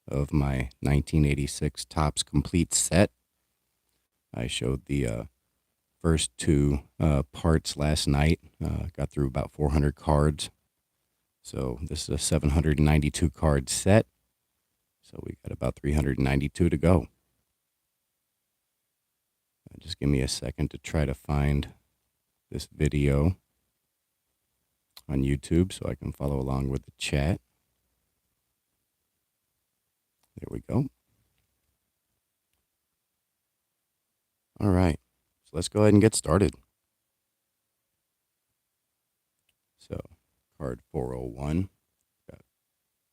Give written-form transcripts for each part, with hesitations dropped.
of my 1986 Topps Complete set. I showed the first two parts last night. Got through about 400 cards. So this is a 792 card set. So we got about 392 to go. Just give me a second to try to find this video on YouTube so I can follow along with the chat. There we go. All right, so let's go ahead and get started. So, card 401, got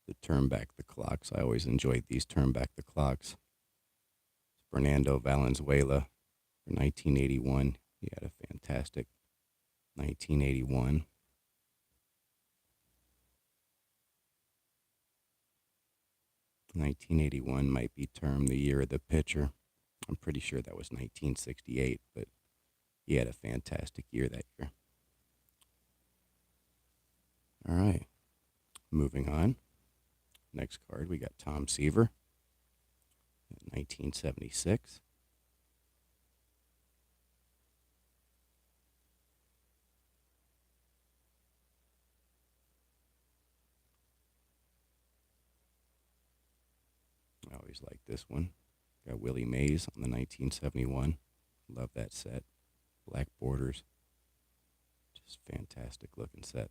the turn back the clocks. I always enjoyed these turn back the clocks. Fernando Valenzuela for 1981. He had a fantastic 1981. '81 might be termed the year of the pitcher. I'm pretty sure that was 1968, but he had a fantastic year that year. All right, moving on. Next card, we got Tom Seaver, 1976. I always like this one. Got Willie Mays on the 1971. Love that set. Black borders. Just fantastic looking set.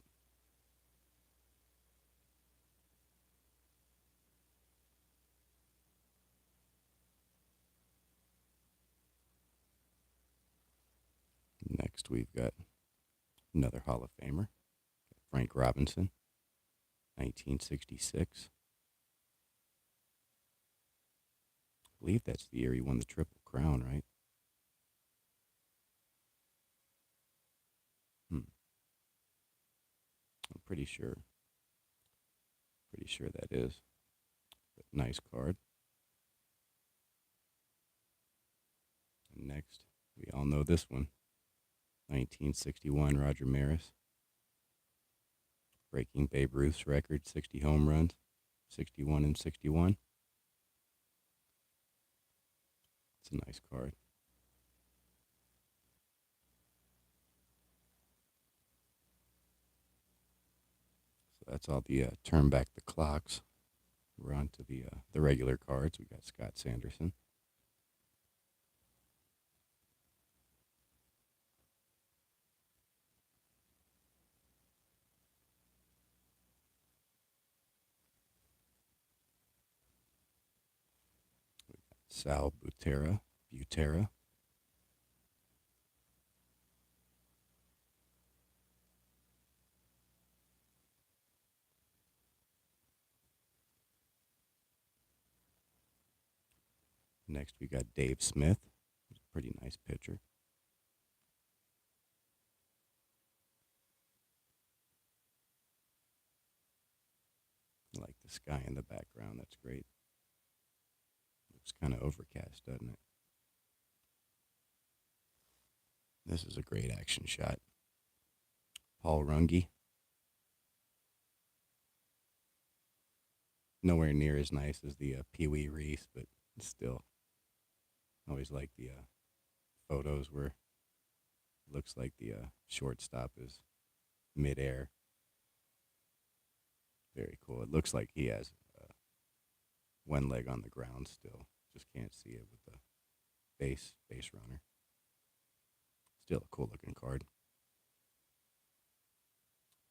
Next, we've got another Hall of Famer, Frank Robinson, 1966. I believe that's the year he won the Triple Crown, right? I'm pretty sure. Pretty sure that is. But nice card. And next, we all know this one. 1961 Roger Maris. Breaking Babe Ruth's record, 60 home runs, 61 and 61. It's a nice card. So that's all the turn back the clocks. We're on to the regular cards. We got Scott Sanderson. Sal Butera. Next, we got Dave Smith. He's a pretty nice pitcher. I like the sky in the background. That's great. Looks kind of overcast, doesn't it? This is a great action shot. Paul Runge. Nowhere near as nice as the Pee Wee Reese, but still. I always like the photos where it looks like the shortstop is midair. Very cool. It looks like he has one leg on the ground still. Just can't see it with the base runner. Still a cool looking card.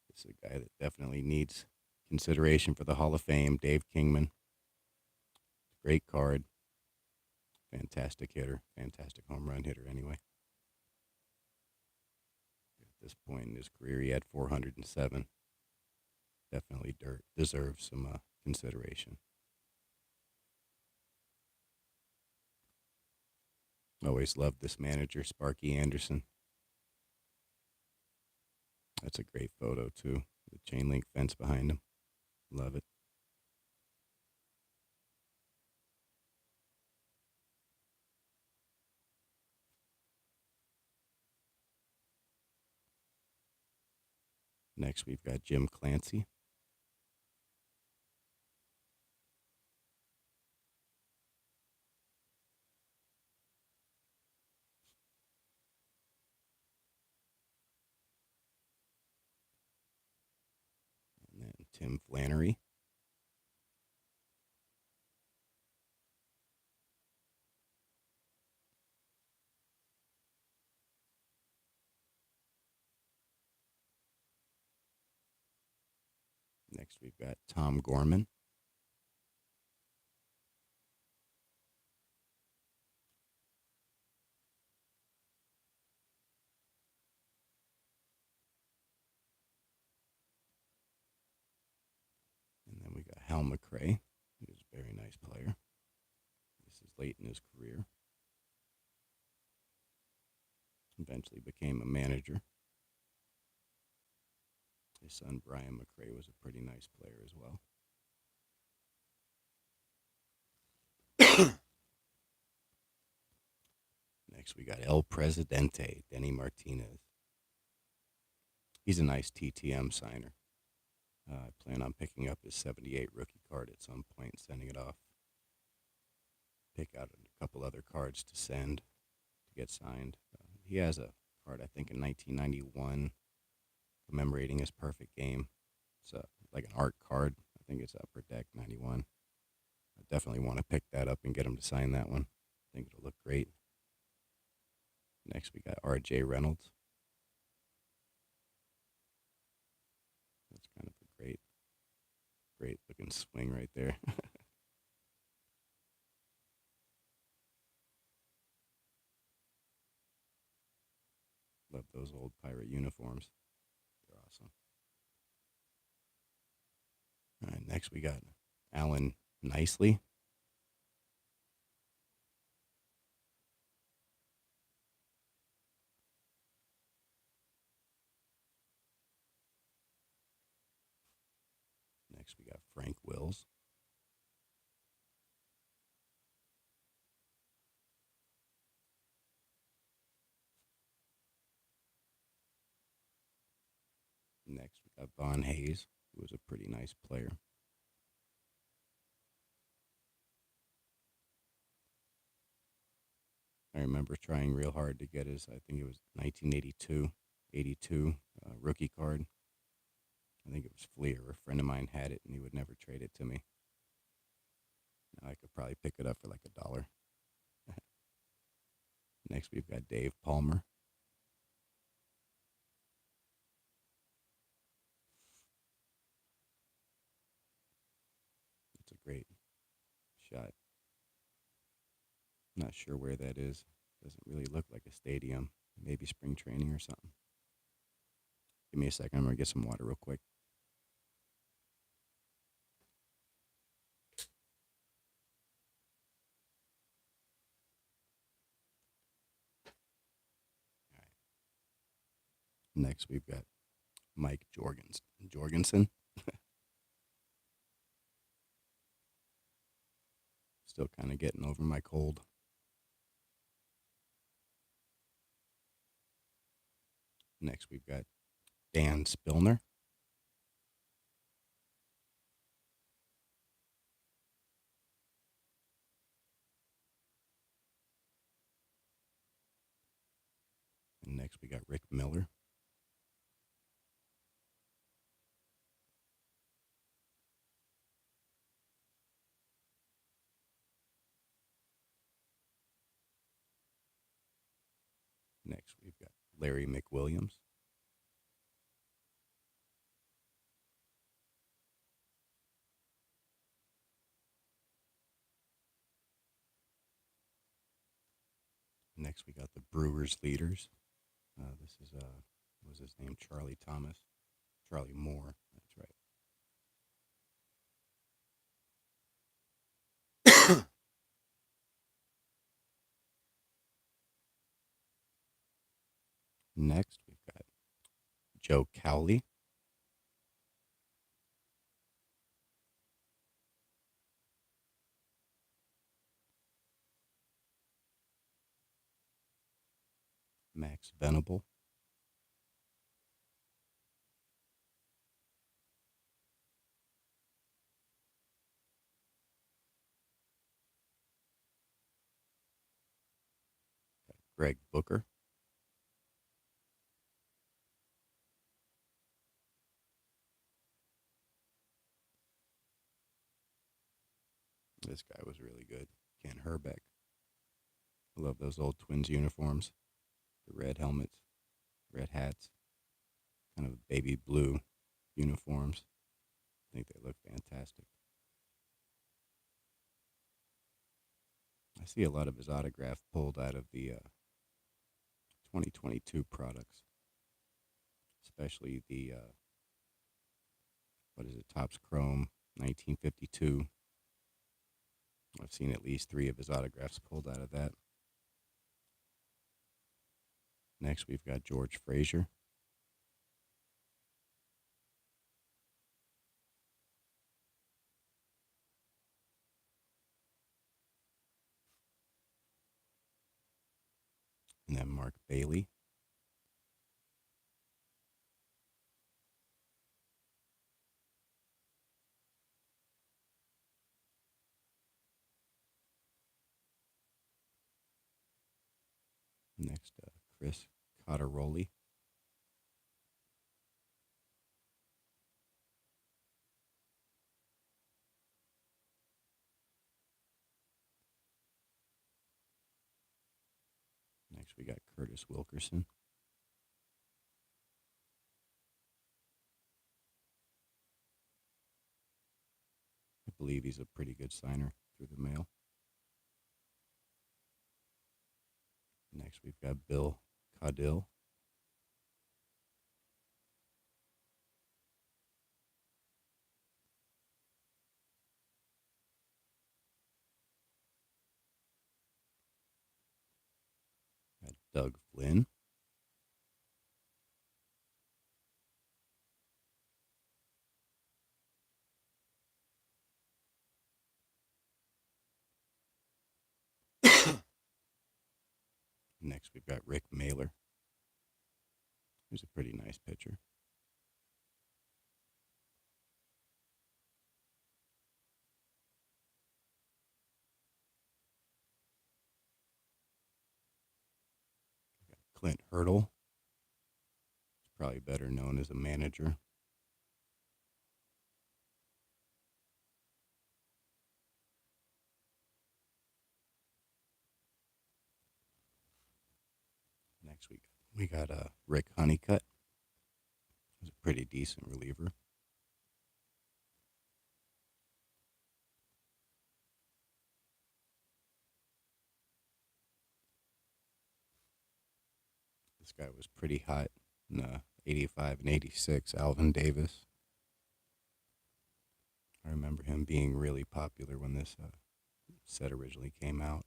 This is a guy that definitely needs consideration for the Hall of Fame, Dave Kingman. Great card. Fantastic hitter. Fantastic home run hitter anyway. At this point in his career, he had 407. Definitely deserves some consideration. Always loved this manager, Sparky Anderson. That's a great photo, too. The chain link fence behind him. Love it. Next, we've got Jim Clancy. Tim Flannery. Next, we've got Tom Gorman. And then we got Hal McRae. He was a very nice player. This is late in his career. Eventually became a manager. His son, Brian McRae, was a pretty nice player as well. Next, we got El Presidente, Denny Martinez. He's a nice TTM signer. I plan on picking up his 78 rookie card at some point and sending it off. Pick out a couple other cards to send to get signed. He has a card, I think, in 1991 commemorating his perfect game. It's like an art card. I think it's Upper Deck 91. I definitely want to pick that up and get him to sign that one. I think it'll look great. Next, we got R.J. Reynolds. That's kind of a great looking swing right there. Love those old pirate uniforms. They're awesome. All right, next we got Alan Nicely. Next we got Frank Wills. Next we got Von Hayes, who was a pretty nice player. I remember trying real hard to get his, I think it was 1982 rookie card. I think it was Fleer. A friend of mine had it, and he would never trade it to me. Now I could probably pick it up for like $1. Next, we've got Dave Palmer. It's a great shot. Not sure where that is. Doesn't really look like a stadium. Maybe spring training or something. Give me a second. I'm going to get some water real quick. All right. Next, we've got Mike Jorgensen. Still kind of getting over my cold. Next, we've got Dan Spillner. And next, we got Rick Miller. Next, we've got Larry McWilliams. Next, we got the Brewers leaders. This is, what was his name? Charlie Moore. That's right. Next, we've got Joe Cowley. Max Venable. Greg Booker. This guy was really good. Ken Herbeck. I love those old Twins uniforms. The red helmets, red hats, kind of baby blue uniforms. I think they look fantastic. I see a lot of his autograph pulled out of the 2022 products, especially the, what is it, Topps Chrome 1952. I've seen at least 3 of his autographs pulled out of that. Next, we've got George Frazier. And then Mark Bailey. Next, Chris Cotteroli. Next, we got Curtis Wilkerson. I believe he's a pretty good signer through the mail. Next, we've got Bill Caudill. Got Doug Flynn. Next, we've got Rick Mailer, who's a pretty nice pitcher. Clint Hurdle, probably better known as a manager. Next week, we got Rick Honeycutt, who's a pretty decent reliever. This guy was pretty hot in 85 and 86, Alvin Davis. I remember him being really popular when this set originally came out.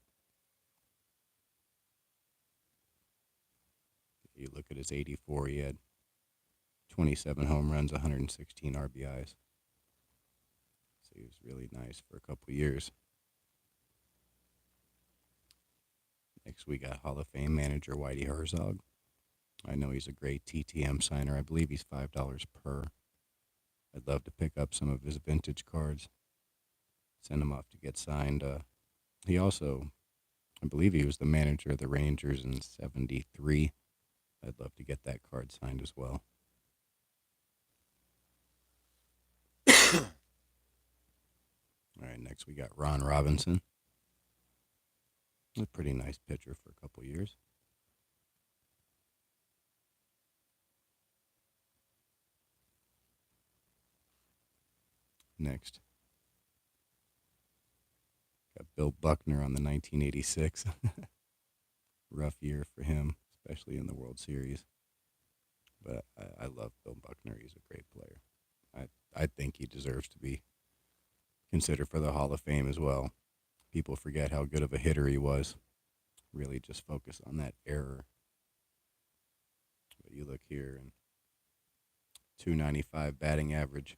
You look at his 84, he had 27 home runs, 116 RBIs. So he was really nice for a couple years. Next, we got Hall of Fame manager Whitey Herzog. I know he's a great TTM signer. I believe he's $5 per. I'd love to pick up some of his vintage cards, send them off to get signed. He also, I believe he was the manager of the Rangers in '73. I'd love to get that card signed as well. All right, next we got Ron Robinson. A pretty nice pitcher for a couple years. Next, got Bill Buckner on the 1986. Rough year for him, especially in the World Series. But I love Bill Buckner. He's a great player. I think he deserves to be considered for the Hall of Fame as well. People forget how good of a hitter he was. Really just focus on that error. But you look here, and 295 batting average,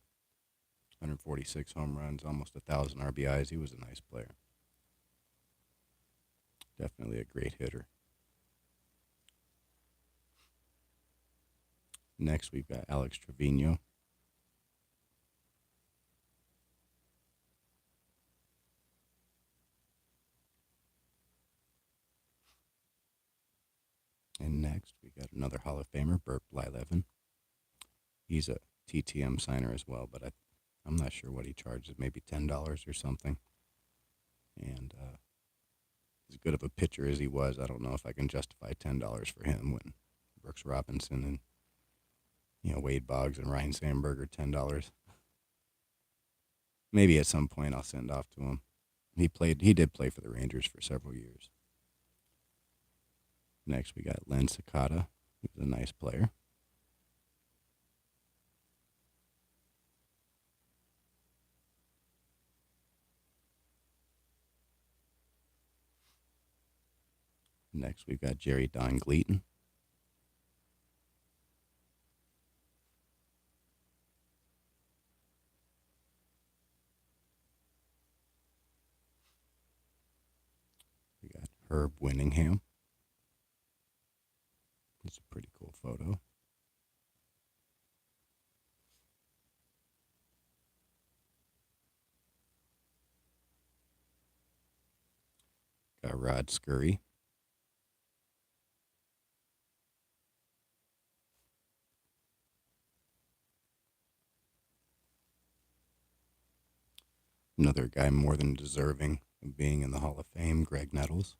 146 home runs, almost 1,000 RBIs. He was a nice player. Definitely a great hitter. Next, we've got Alex Trevino. And next, we got another Hall of Famer, Burt Blyleven. He's a TTM signer as well, but I'm not sure what he charges, maybe $10 or something. And as good of a pitcher as he was, I don't know if I can justify $10 for him when Brooks Robinson and Wade Boggs and Ryan Sandberg are $10. Maybe at some point I'll send off to him. He did play for the Rangers for several years. Next we got Len Sakata, who's a nice player. Next we've got Jerry Don Gleaton. We got Herb Winningham. It's a pretty cool photo. Got Rod Scurry. Another guy more than deserving of being in the Hall of Fame, Greg Nettles.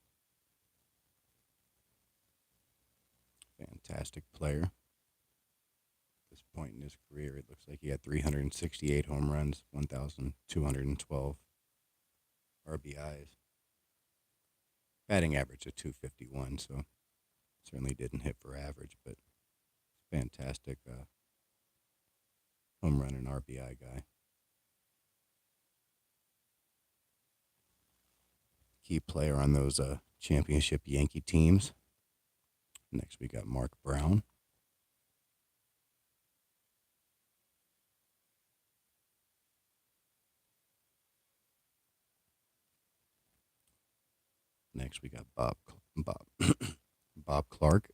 Fantastic player. At this point in his career, it looks like he had 368 home runs, 1,212 RBIs. Batting average of 251, so certainly didn't hit for average, but fantastic home run and RBI guy. Key player on those championship Yankee teams. Next we got Mark Brown. Next we got Bob Clark.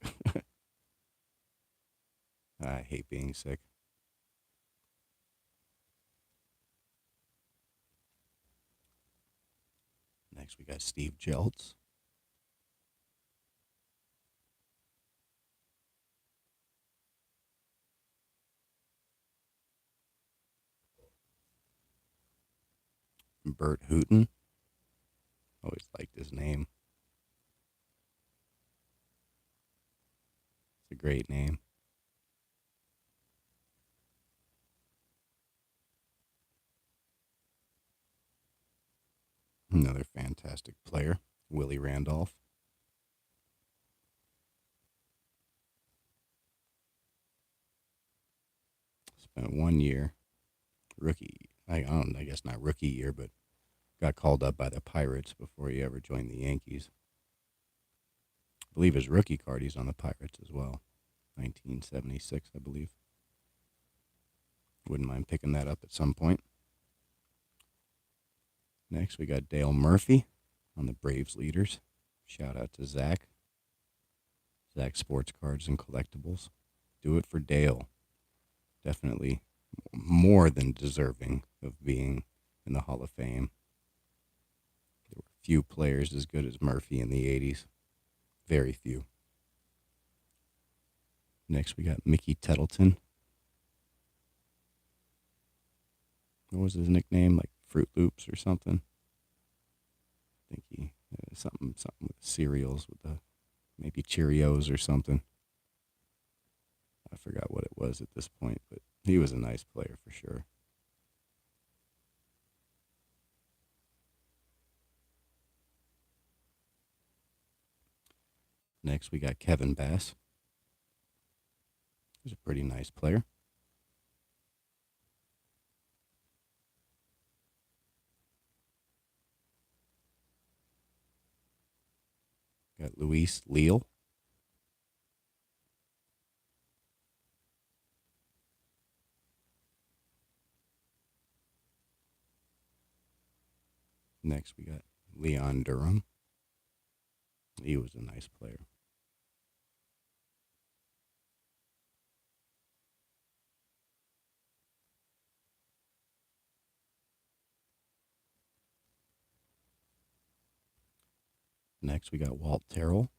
I hate being sick. Next we got Steve Jeltz. Bert Hooton. Always liked his name. It's a great name. Another fantastic player, Willie Randolph. Spent 1 year, rookie. I guess not rookie year, but got called up by the Pirates before he ever joined the Yankees. I believe his rookie card, he's on the Pirates as well. 1976, I believe. Wouldn't mind picking that up at some point. Next, we got Dale Murphy on the Braves leaders. Shout out to Zach. Zach Sports Cards and Collectibles. Do it for Dale. Definitely more than deserving of being in the Hall of Fame. There were few players as good as Murphy in the 80s. Very few. Next, we got Mickey Tettleton. What was his nickname? Like Fruit Loops or something? I think he something with cereals with the maybe Cheerios or something. I forgot what it was at this point, but he was a nice player for sure. Next, we got Kevin Bass. He's a pretty nice player. Got Luis Leal. Next, we got Leon Durham. He was a nice player. Next, we got Walt Terrell.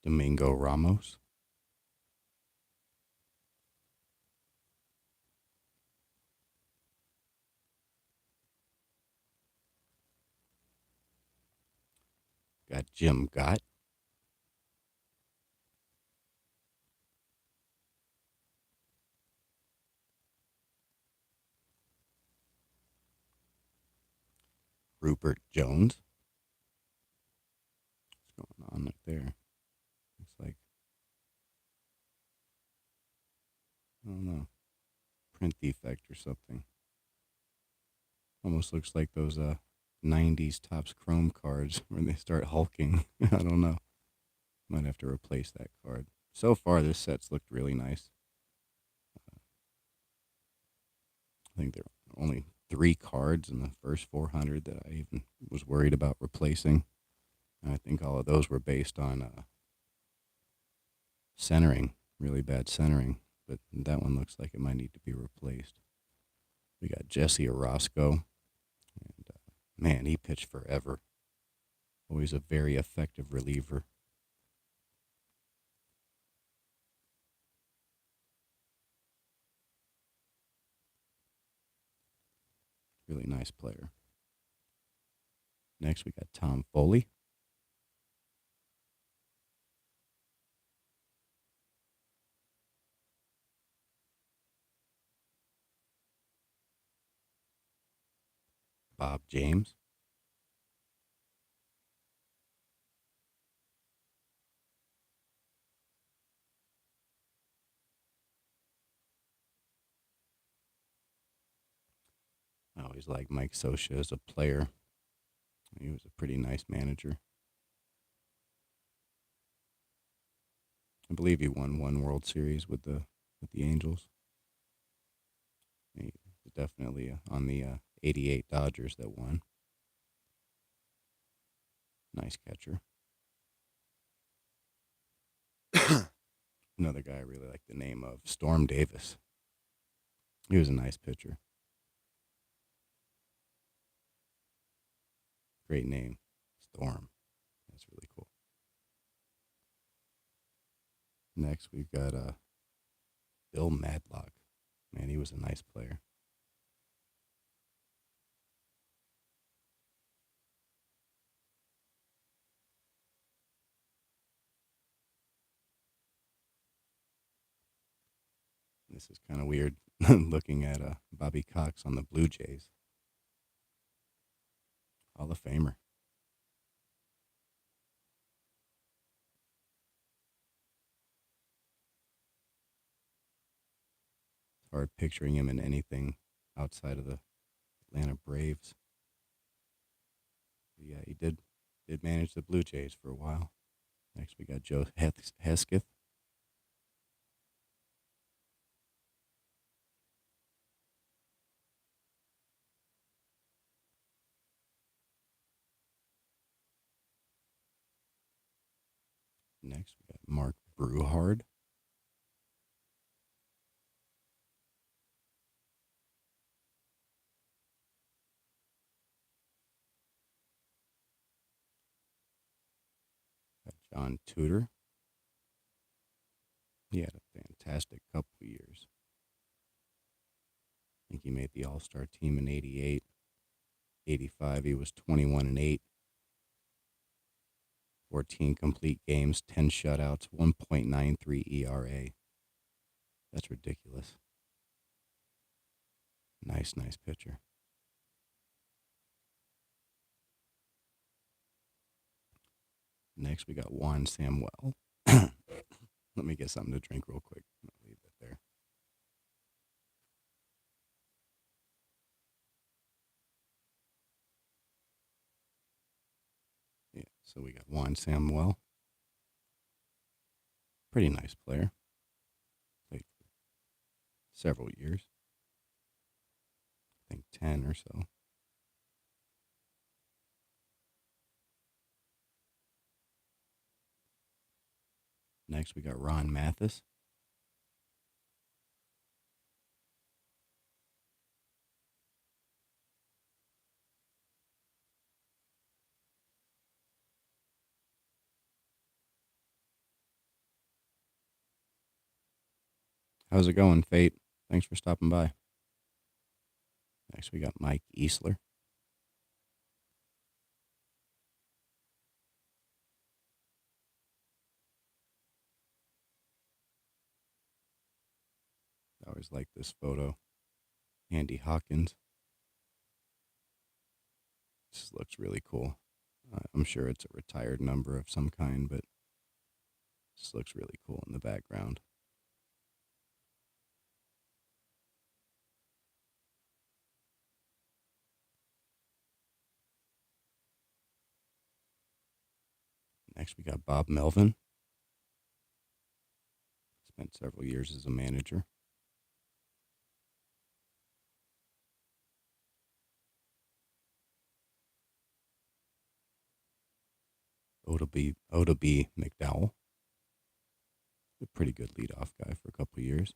Domingo Ramos. Got Jim Gott. Rupert Jones. What's going on up there? Looks like, I don't know, print defect or something. Almost looks like those 90s Topps Chrome cards where they start hulking. I don't know. Might have to replace that card. So far, this set's looked really nice. I think there are only 3 cards in the first 400 that I even was worried about replacing. And I think all of those were based on centering, really bad centering. But that one looks like it might need to be replaced. We got Jesse Orosco. And man, he pitched forever. Always a very effective reliever. Really nice player. Next, we got Tom Foley. Bob James. I always liked Mike Scioscia as a player. He was a pretty nice manager. I believe he won one World Series with the Angels. He was definitely on the '88 Dodgers that won. Nice catcher. Another guy I really like the name of, Storm Davis. He was a nice pitcher. Great name, Storm. That's really cool. Next, we've got Bill Madlock. Man, he was a nice player. This is kind of weird looking at Bobby Cox on the Blue Jays. Hall of Famer. It's hard picturing him in anything outside of the Atlanta Braves. But yeah, he did manage the Blue Jays for a while. Next, we got Joe Hesketh. Next, we got Mark Bruhard. Got John Tudor. He had a fantastic couple of years. I think he made the All-Star team in '88. '85, he was 21-8. 14 complete games, 10 shutouts, 1.93 ERA. That's ridiculous. Nice pitcher. Next, we got Juan Samuel. Let me get something to drink real quick. I'll leave that there. Yeah, so we got Juan Samuel. Pretty nice player. Played for several years. I think 10 or so. Next, we got Ron Mathis. How's it going, Fate? Thanks for stopping by. Next, we got Mike Easler. I always like this photo. Andy Hawkins. This looks really cool. I'm sure it's a retired number of some kind, but this looks really cool in the background. Next, we got Bob Melvin. Spent several years as a manager. Oda B. McDowell. A pretty good leadoff guy for a couple of years.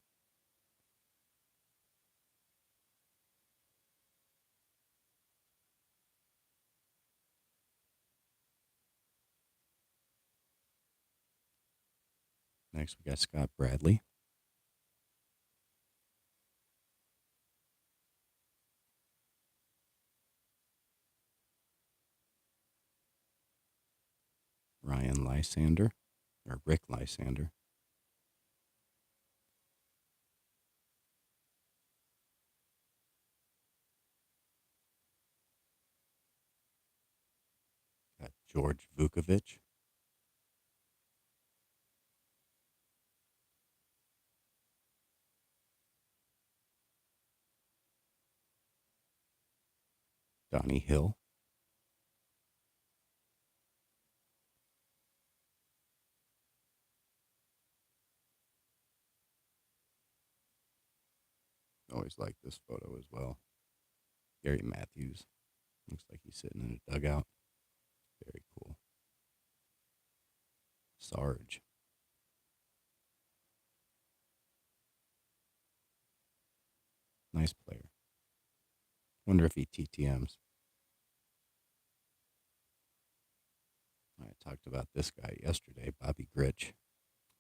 Next, we got Scott Bradley. Ryan Lysander, or Rick Lysander. Got George Vukovic. Donnie Hill. Always like this photo as well. Gary Matthews. Looks like he's sitting in a dugout. Very cool. Sarge. Nice player. Wonder if he TTMs. I talked about this guy yesterday, Bobby Grich.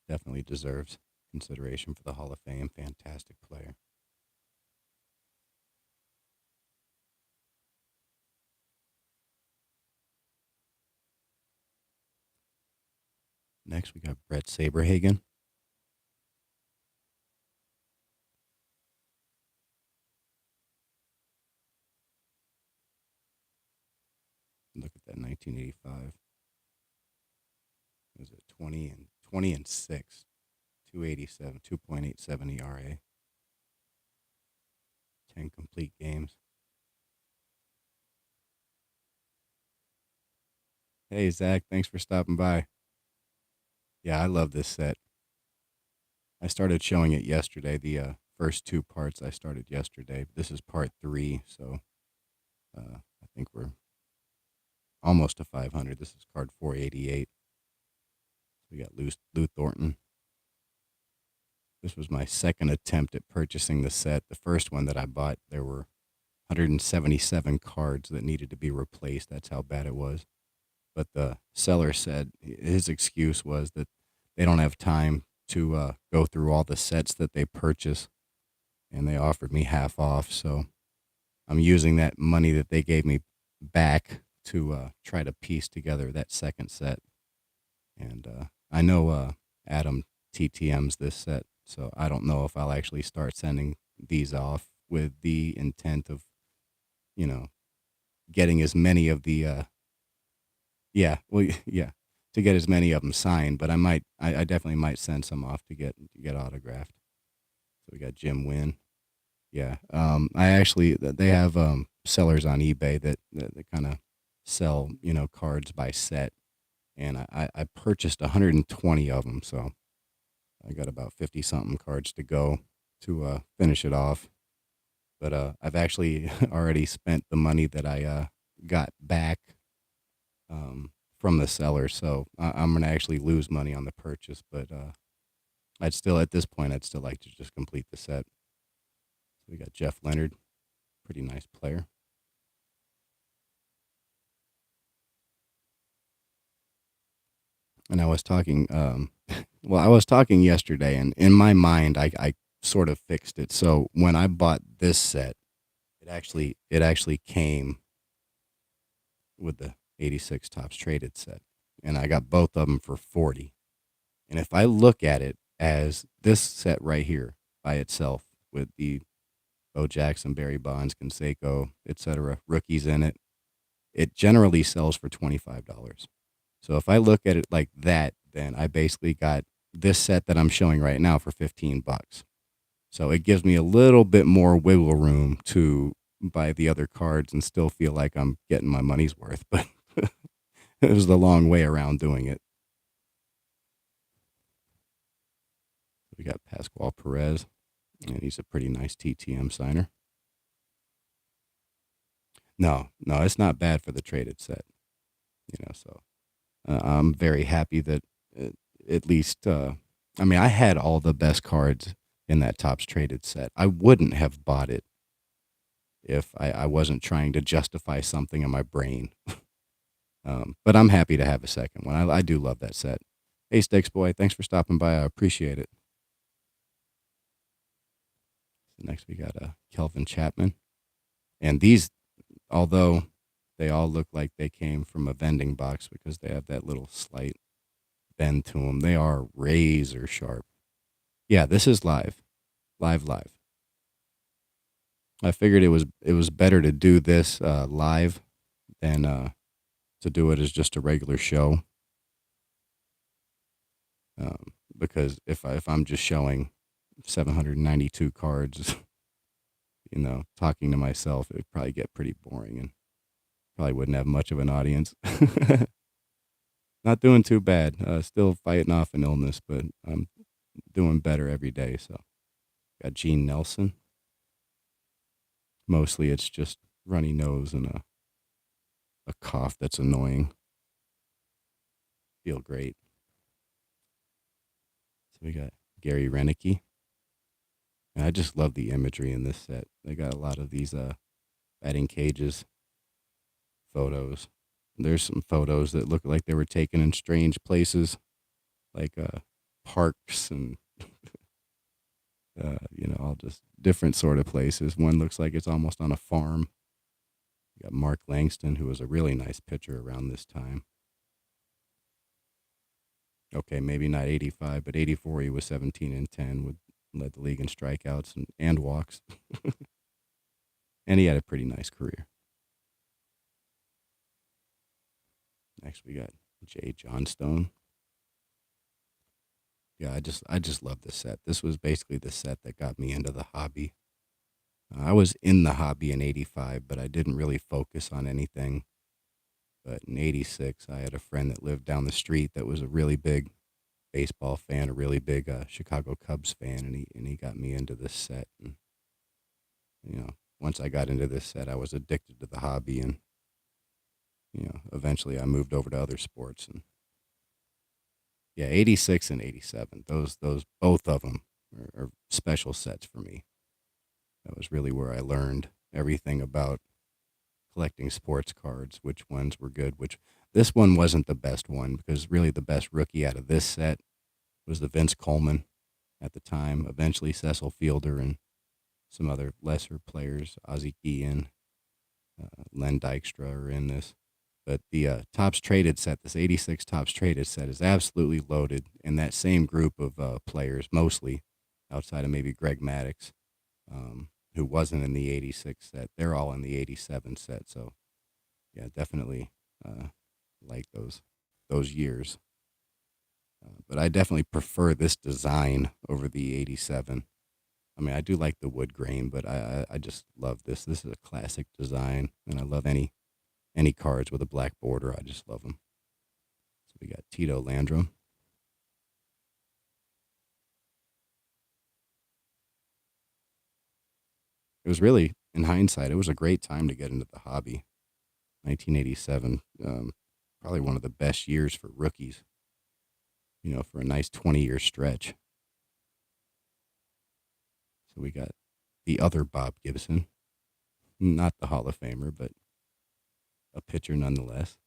Definitely deserves consideration for the Hall of Fame. Fantastic player. Next, we got Brett Saberhagen. Look at that 1985. Was it 20 and 6, 287, 2.87 ERA, 10 complete games. Hey Zach, thanks for stopping by. Yeah, I love this set. I started showing it yesterday. The first two parts I started yesterday. This is part 3, so I think we're almost to 500. This is card 488. We got Lou Thornton. This was my second attempt at purchasing the set. The first one that I bought, there were 177 cards that needed to be replaced. That's how bad it was. But the seller said his excuse was that they don't have time to go through all the sets that they purchase, and they offered me half off. So I'm using that money that they gave me back to try to piece together that second set. And I know Adam TTM's this set, so I don't know if I'll actually start sending these off with the intent of, getting as many of the, yeah, to get as many of them signed. But I definitely might send some off to get autographed. So we got Jim Wynn. Yeah, they have sellers on eBay that kind of sell cards by set, and I purchased 120 of them, so I got about 50 something cards to go to finish it off. But I've actually already spent the money that I got back from the seller, so I'm gonna actually lose money on the purchase. But at this point I'd still like to just complete the set. So we got Jeff Leonard, pretty nice player. And I was talking, I was talking yesterday, and in my mind, I sort of fixed it. So when I bought this set, it actually came with the 86 Tops Traded set, and I got both of them for 40. And if I look at it as this set right here by itself with the Bo Jackson, Barry Bonds, Canseco, etc. rookies in it, it generally sells for $25. So if I look at it like that, then I basically got this set that I'm showing right now for 15 bucks. So it gives me a little bit more wiggle room to buy the other cards and still feel like I'm getting my money's worth. But it was the long way around doing it. We got Pascual Perez, and he's a pretty nice TTM signer. No, it's not bad for the traded set. So I'm very happy that uh, at least, I mean, I had all the best cards in that Tops Traded set. I wouldn't have bought it if I wasn't trying to justify something in my brain. But I'm happy to have a second one. I do love that set. Hey, Sticks Boy, thanks for stopping by. I appreciate it. Next, we got Kelvin Chapman. And these, although they all look like they came from a vending box because they have that little slight bend to them, they are razor sharp. Yeah, this is live. Live. I figured it was better to do this live than to do it as just a regular show. Because if I'm just showing 792 cards, talking to myself, it would probably get pretty boring and probably wouldn't have much of an audience. Not doing too bad. Still fighting off an illness, but I'm doing better every day. So got Gene Nelson. Mostly it's just runny nose and a cough that's annoying. Feel great. So we got Gary Renicky. And I just love the imagery in this set. They got a lot of these batting cages photos. There's some photos that look like they were taken in strange places, like parks and all just different sort of places. One looks like it's almost on a farm. You got Mark Langston, who was a really nice pitcher around this time. Okay, maybe not 85, but 84 he was 17 and 10, led the league in strikeouts and walks. And he had a pretty nice career. Next we got Jay Johnstone. Yeah, I just love this set. This was basically the set that got me into the hobby. I was in the hobby in 85, but I didn't really focus on anything. But in 86, I had a friend that lived down the street that was a really big baseball fan, a really big Chicago Cubs fan, and he got me into this set. And once I got into this set, I was addicted to the hobby, and eventually I moved over to other sports. And yeah, 86 and 87, those both of them are special sets for me. That was really where I learned everything about collecting sports cards, which ones were good, this one wasn't the best one, because really the best rookie out of this set was the Vince Coleman at the time. Eventually Cecil Fielder and some other lesser players, Ozzie Guillen, Len Dykstra are in this. But the Tops Traded set, this 86 Tops Traded set, is absolutely loaded in that same group of players, mostly outside of maybe Greg Maddux, who wasn't in the 86 set. They're all in the 87 set. So, yeah, definitely like those years. But I definitely prefer this design over the 87. I mean, I do like the wood grain, but I just love this. This is a classic design, and I love any cards with a black border. I just love them. So we got Tito Landrum. It was really, in hindsight, it was a great time to get into the hobby. 1987, probably one of the best years for rookies, for a nice 20-year stretch. So we got the other Bob Gibson, not the Hall of Famer, but a pitcher nonetheless.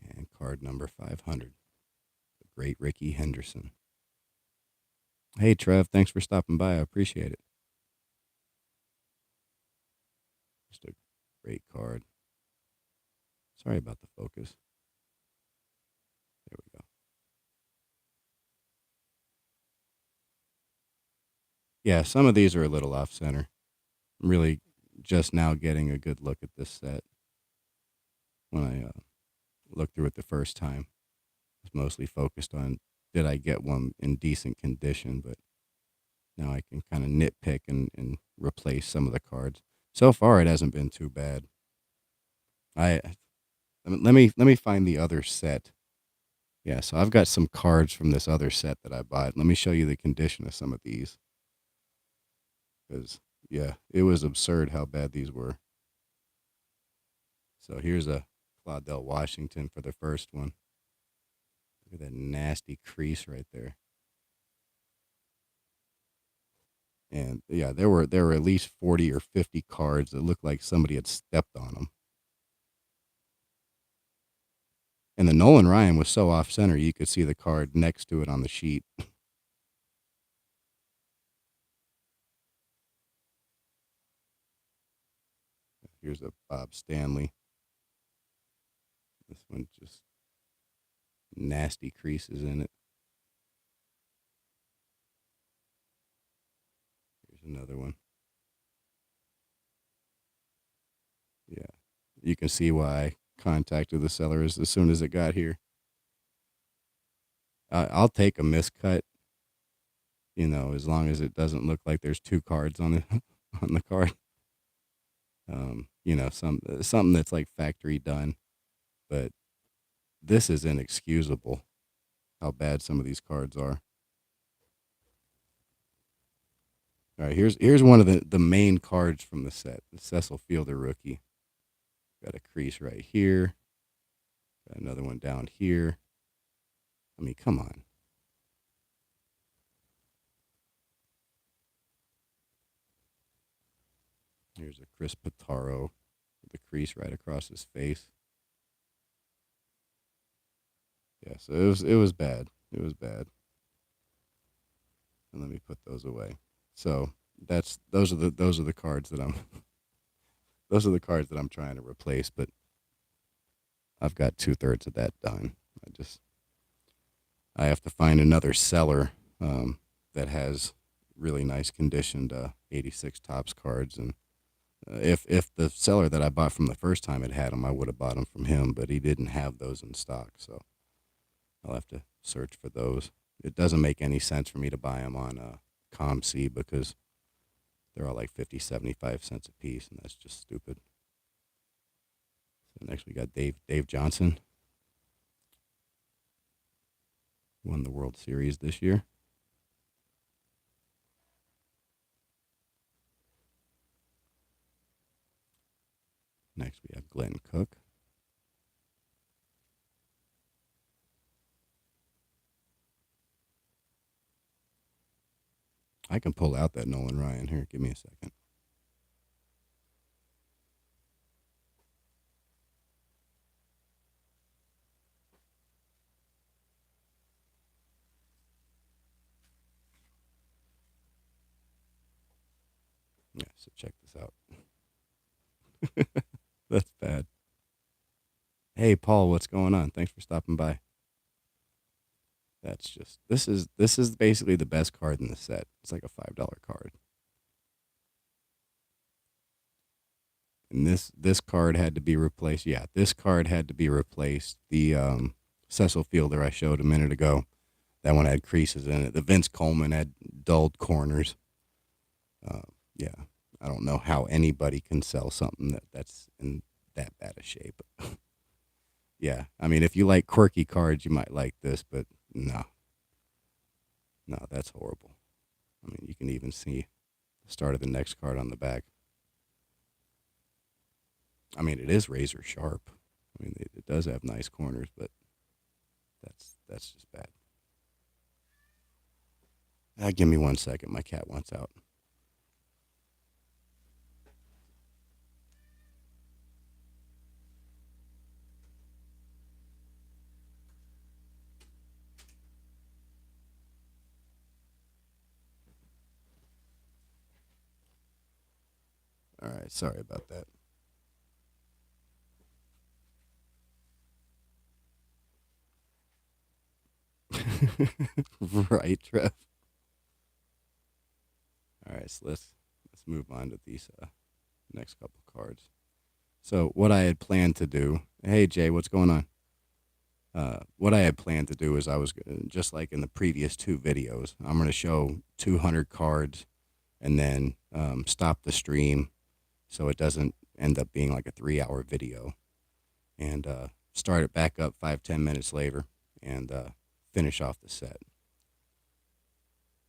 And card number 500. The great Ricky Henderson. Hey, Trev, thanks for stopping by. I appreciate it. Just a great card. Sorry about the focus. There we go. Yeah, some of these are a little off center. I'm really just now getting a good look at this set. When I looked through it the first time, I was mostly focused on did I get one in decent condition, but now I can kind of nitpick and replace some of the cards. So far, it hasn't been too bad. Let me find the other set. Yeah, so I've got some cards from this other set that I bought. Let me show you the condition of some of these. Because, yeah, it was absurd how bad these were. So here's a Claudel Washington for the first one. Look at that nasty crease right there. And yeah, there were at least 40 or 50 cards that looked like somebody had stepped on them. And the Nolan Ryan was so off center, you could see the card next to it on the sheet. Here's a Bob Stanley. This one just nasty creases in it. Here's another one. Yeah, you can see why I contacted the seller as soon as it got here. I'll take a miscut, as long as it doesn't look like there's two cards on it on the card. Something that's like factory done, but this is inexcusable. How bad some of these cards are. All right, here's one of the main cards from the set, the Cecil Fielder rookie. Got a crease right here. Got another one down here. I mean, come on. Here's a Chris Pitaro with a crease right across his face. Yeah, so it was bad. It was bad. And let me put those away. So those are the cards that I'm those are the cards that I'm trying to replace, but I've got 2/3 of that done. I have to find another seller that has really nice conditioned 86 Topps cards, and if the seller that I bought from the first time had them, I would have bought them from him, but he didn't have those in stock, so I'll have to search for those. It doesn't make any sense for me to buy them on ComC because they're all like 50, 75 cents a piece, and that's just stupid. So next we got Dave Johnson. Won the World Series this year. Next we have Glenn Cook. I can pull out that Nolan Ryan here. Give me a second. Yeah, so check this out. That's bad. Hey, Paul, what's going on? Thanks for stopping by. That's just this is basically the best card in the set. It's like a $5 card. And this card had to be replaced. Yeah, this card had to be replaced. The Cecil Fielder I showed a minute ago, that one had creases in it. The Vince Coleman had dulled corners. Yeah, I don't know how anybody can sell something that's in that bad a shape. Yeah, I mean, if you like quirky cards, you might like this, but no, that's horrible. I mean, you can even see the start of the next card on the back. I mean, it is razor sharp. I mean, it does have nice corners, but that's just bad. Give me 1 second. My cat wants out. right, sorry about that. Right, Trev. All right, so let's move on to these next couple cards. So what I had planned to do. Hey Jay, what's going on? What I had planned to do is just like in the previous two videos, I'm going to show 200 cards and then stop the stream so it doesn't end up being like a 3 hour video, and start it back up 5-10 minutes later, and finish off the set.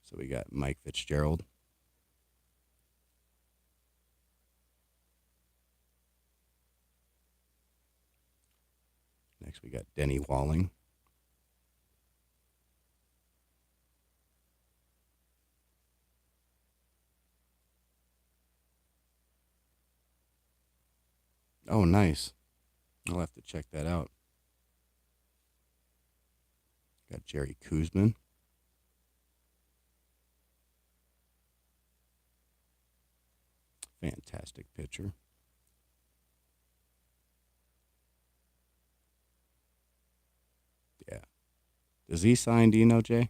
So we got Mike Fitzgerald. Next we got Denny Walling. Oh, nice. I'll have to check that out. Got Jerry Kuzman. Fantastic pitcher. Yeah. Does he sign, do you know, Jay?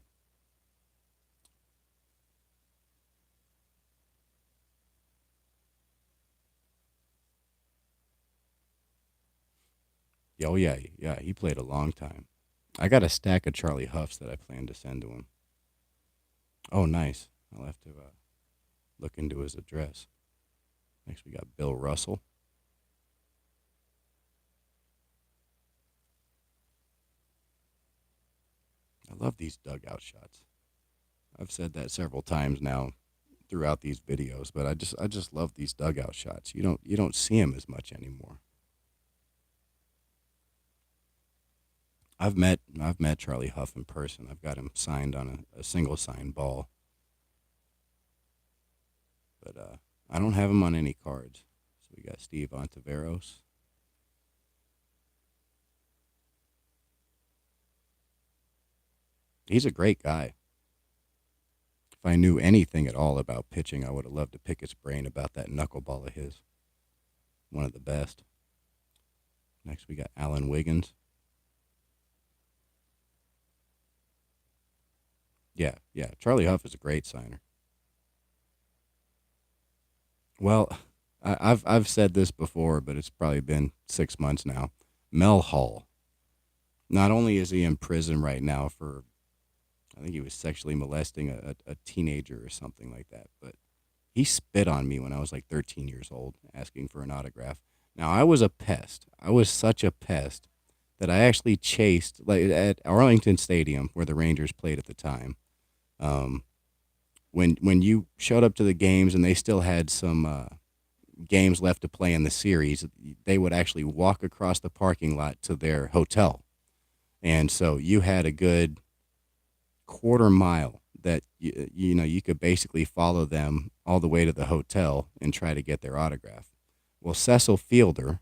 Oh, yeah. Yeah, he played a long time. I got a stack of Charlie Huffs that I plan to send to him. Oh, nice. I'll have to look into his address. Next, we got Bill Russell. I love these dugout shots. I've said that several times now throughout these videos, but I just love these dugout shots. You don't see them as much anymore. I've met Charlie Huff in person. I've got him signed on a single sign ball, but I don't have him on any cards. So we got Steve Ontiveros. He's a great guy. If I knew anything at all about pitching, I would have loved to pick his brain about that knuckleball of his. One of the best. Next, we got Alan Wiggins. Yeah, yeah. Charlie Huff is a great signer. Well, I've said this before, but it's probably been 6 months now. Mel Hall. Not only is he in prison right now for, I think he was sexually molesting a teenager or something like that, but he spit on me when I was like 13 years old, asking for an autograph. Now I was a pest. I was such a pest that I actually chased, like at Arlington Stadium where the Rangers played at the time. Um, when you showed up to the games and they still had some games left to play in the series, they would actually walk across the parking lot to their hotel, and so you had a good quarter mile that you could basically follow them all the way to the hotel and try to get their autograph. Well, Cecil Fielder,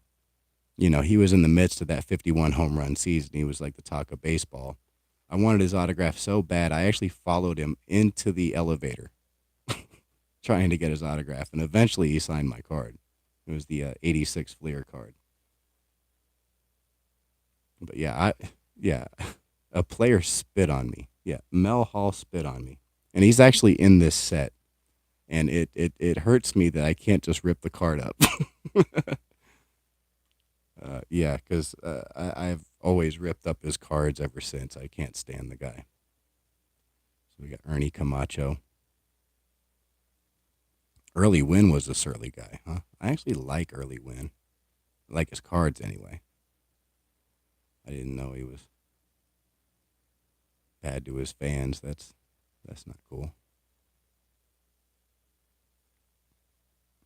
he was in the midst of that 51 home run season. He was like the talk of baseball. I wanted his autograph so bad, I actually followed him into the elevator trying to get his autograph, and eventually he signed my card. It was the '86 Fleer card. But yeah, a player spit on me. Yeah, Mel Hall spit on me, and he's actually in this set, and it hurts me that I can't just rip the card up. Yeah, because I've always ripped up his cards ever since. I can't stand the guy. So we got Ernie Camacho. Early Win was a surly guy, huh? I actually like Early Win. I like his cards anyway. I didn't know he was bad to his fans. That's not cool.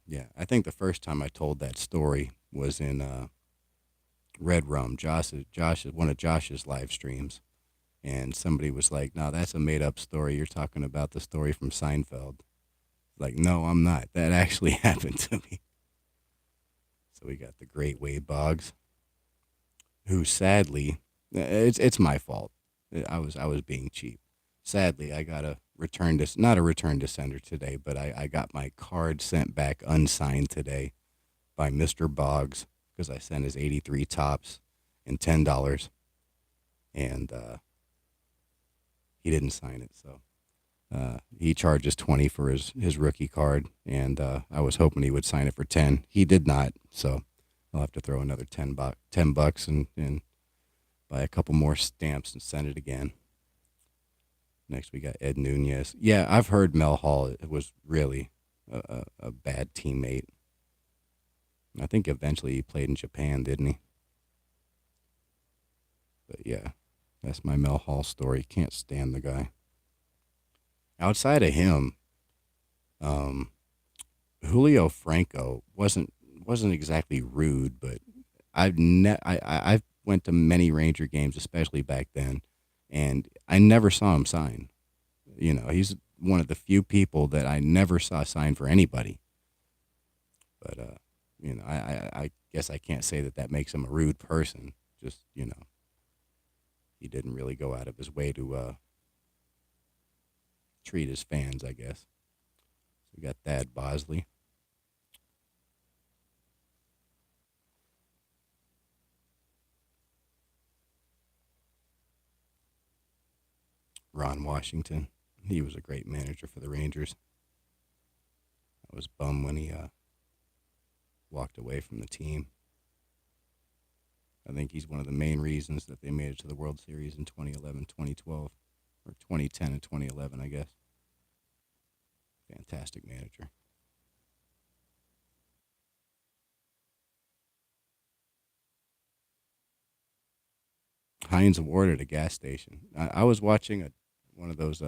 Yeah, I think the first time I told that story was in Red Rum. Josh, one of Josh's live streams, and somebody was like, "No, that's a made up story. You're talking about the story from Seinfeld." Like, no, I'm not. That actually happened to me. So we got the great Wade Boggs, who sadly, it's my fault. I was being cheap. Sadly, I got a not a return to sender today, but I got my card sent back unsigned today. by Mr. Boggs because I sent his 83 tops and $10, and he didn't sign it. So he charges 20 for his rookie card, and I was hoping he would sign it for 10. He did not, so I'll have to throw another 10 bucks and buy a couple more stamps and send it again. Next, we got Ed Nunez. Yeah, I've heard Mel Hall was really a bad teammate. I think eventually he played in Japan, didn't he? But yeah, that's my Mel Hall story. Can't stand the guy. Outside of him, um, Julio Franco wasn't exactly rude, but I've went to many Ranger games, especially back then, and I never saw him sign. You know, he's one of the few people that I never saw sign for anybody. But I guess I can't say that that makes him a rude person. Just he didn't really go out of his way to treat his fans, I guess. We got Thad Bosley. Ron Washington. He was a great manager for the Rangers. I was bummed when he walked away from the team. I think he's one of the main reasons that they made it to the World Series in 2011, 2012, or 2010 and 2011, I guess. Fantastic manager. Heinz Award at a gas station. I was watching one of those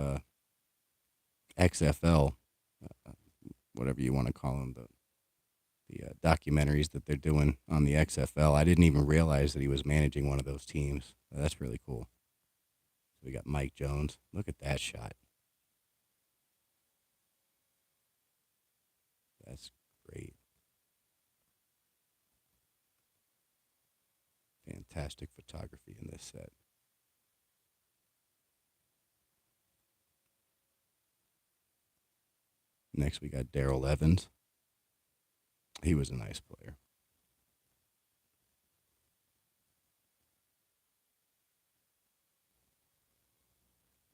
XFL, uh, whatever you want to call them, the documentaries that they're doing on the XFL. I didn't even realize that he was managing one of those teams. That's really cool. So we got Mike Jones. Look at that shot. That's great. Fantastic photography in this set. Next, we got Daryl Evans. He was a nice player.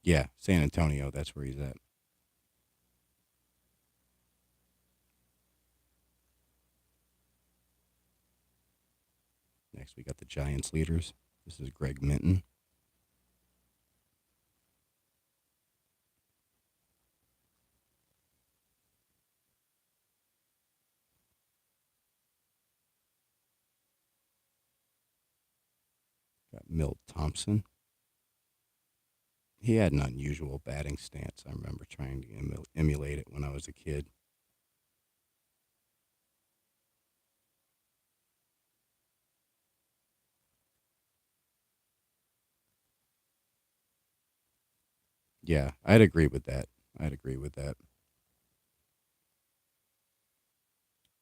Yeah, San Antonio, that's where he's at. Next, we got the Giants leaders. This is Greg Minton. Got Milt Thompson. He had an unusual batting stance. I remember trying to emulate it when I was a kid. Yeah, I'd agree with that. I'd agree with that.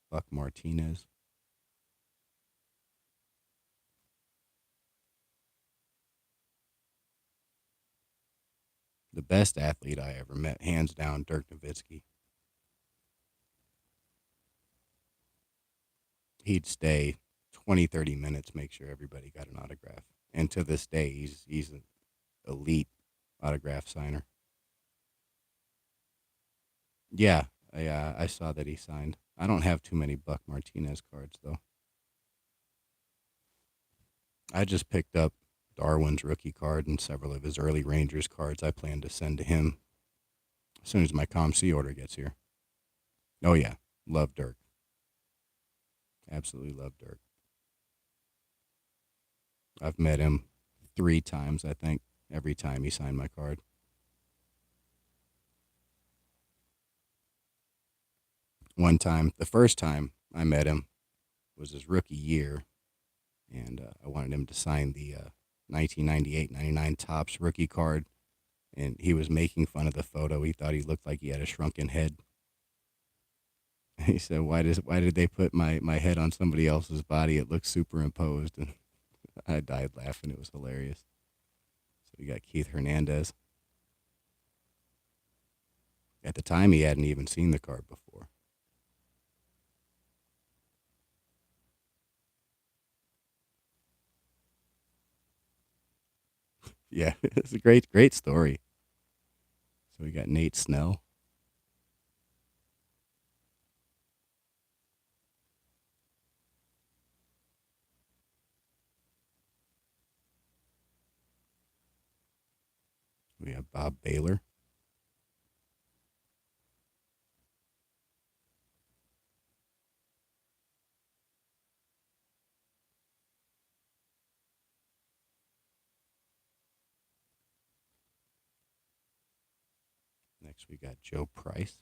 Buck Martinez. The best athlete I ever met, hands down, Dirk Nowitzki. He'd stay 20, 30 minutes, make sure everybody got an autograph. And to this day, he's an elite autograph signer. Yeah, I saw that he signed. I don't have too many Buck Martinez cards, though. I just picked up Darwin's rookie card and several of his early Rangers cards I plan to send to him as soon as my ComC order gets here. Oh, yeah. Love Dirk. Absolutely love Dirk. I've met him 3 times, I think, every time he signed my card. One time, the first time I met him was his rookie year, and I wanted him to sign the 1998-99 Topps rookie card, and he was making fun of the photo. He thought he looked like he had a shrunken head. He said, why did they put my head on somebody else's body? It looks superimposed." And I died laughing. It was hilarious. So we got Keith Hernandez. At the time, he hadn't even seen the card before. Yeah, it's a great story. So we got Nate Snell. We have Bob Baylor. Next, we got Joe Price.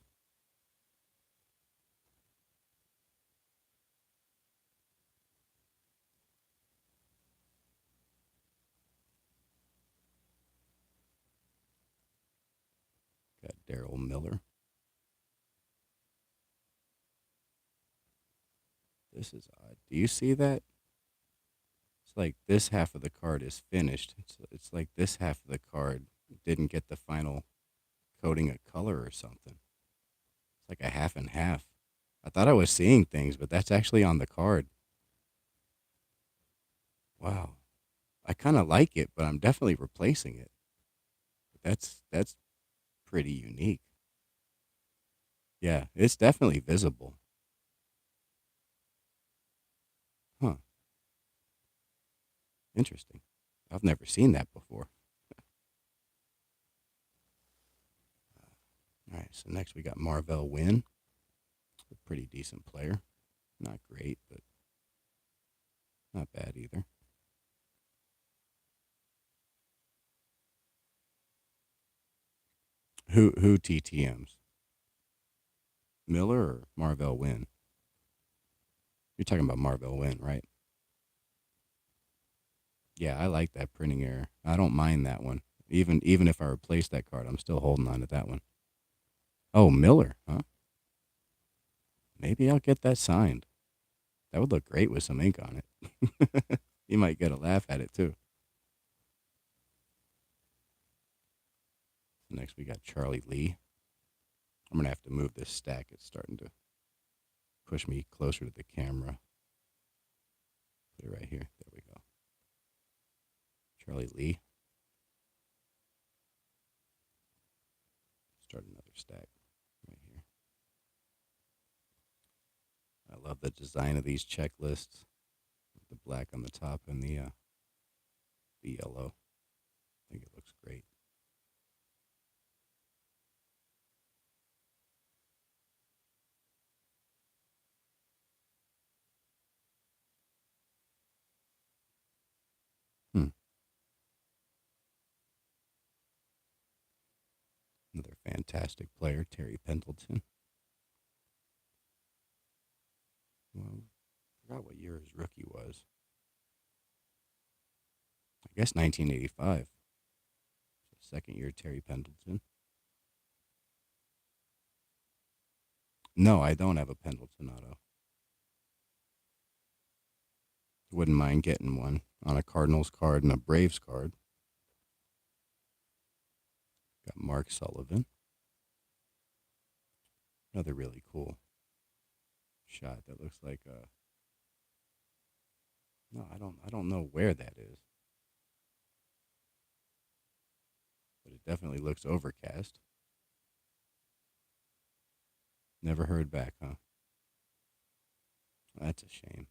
Got Daryl Miller. This is odd. Do you see that? It's like this half of the card is finished. It's like this half of the card didn't get the final coating of color or something. It's like a half and half. I thought I was seeing things, but that's actually on the card. Wow. I kind of like it, but I'm definitely replacing it. That's pretty unique. Yeah, it's definitely visible. Huh. Interesting. I've never seen that before. All right, so next we got Marvell Wynn, a pretty decent player. Not great, but not bad either. Who TTMs? Miller or Marvell Wynn? You're talking about Marvell Wynn, right? Yeah, I like that printing error. I don't mind that one. Even if I replace that card, I'm still holding on to that one. Oh, Miller, huh? Maybe I'll get that signed. That would look great with some ink on it. You might get a laugh at it too. Next, we got Charlie Lee. I'm gonna have to move this stack. It's starting to push me closer to the camera. Put it right here. There we go. Charlie Lee. Start another stack right here. I love the design of these checklists. The black on the top and the yellow. I think it looks great. Hmm. Another fantastic player, Terry Pendleton. Well, I forgot what year his rookie was. I guess 1985. So second year, Terry Pendleton. No, I don't have a Pendleton auto. Wouldn't mind getting one on a Cardinals card and a Braves card. Got Mark Sullivan. Another really cool shot that looks like a. No, I don't know where that is, but it definitely looks overcast. Never heard back, huh? That's a shame.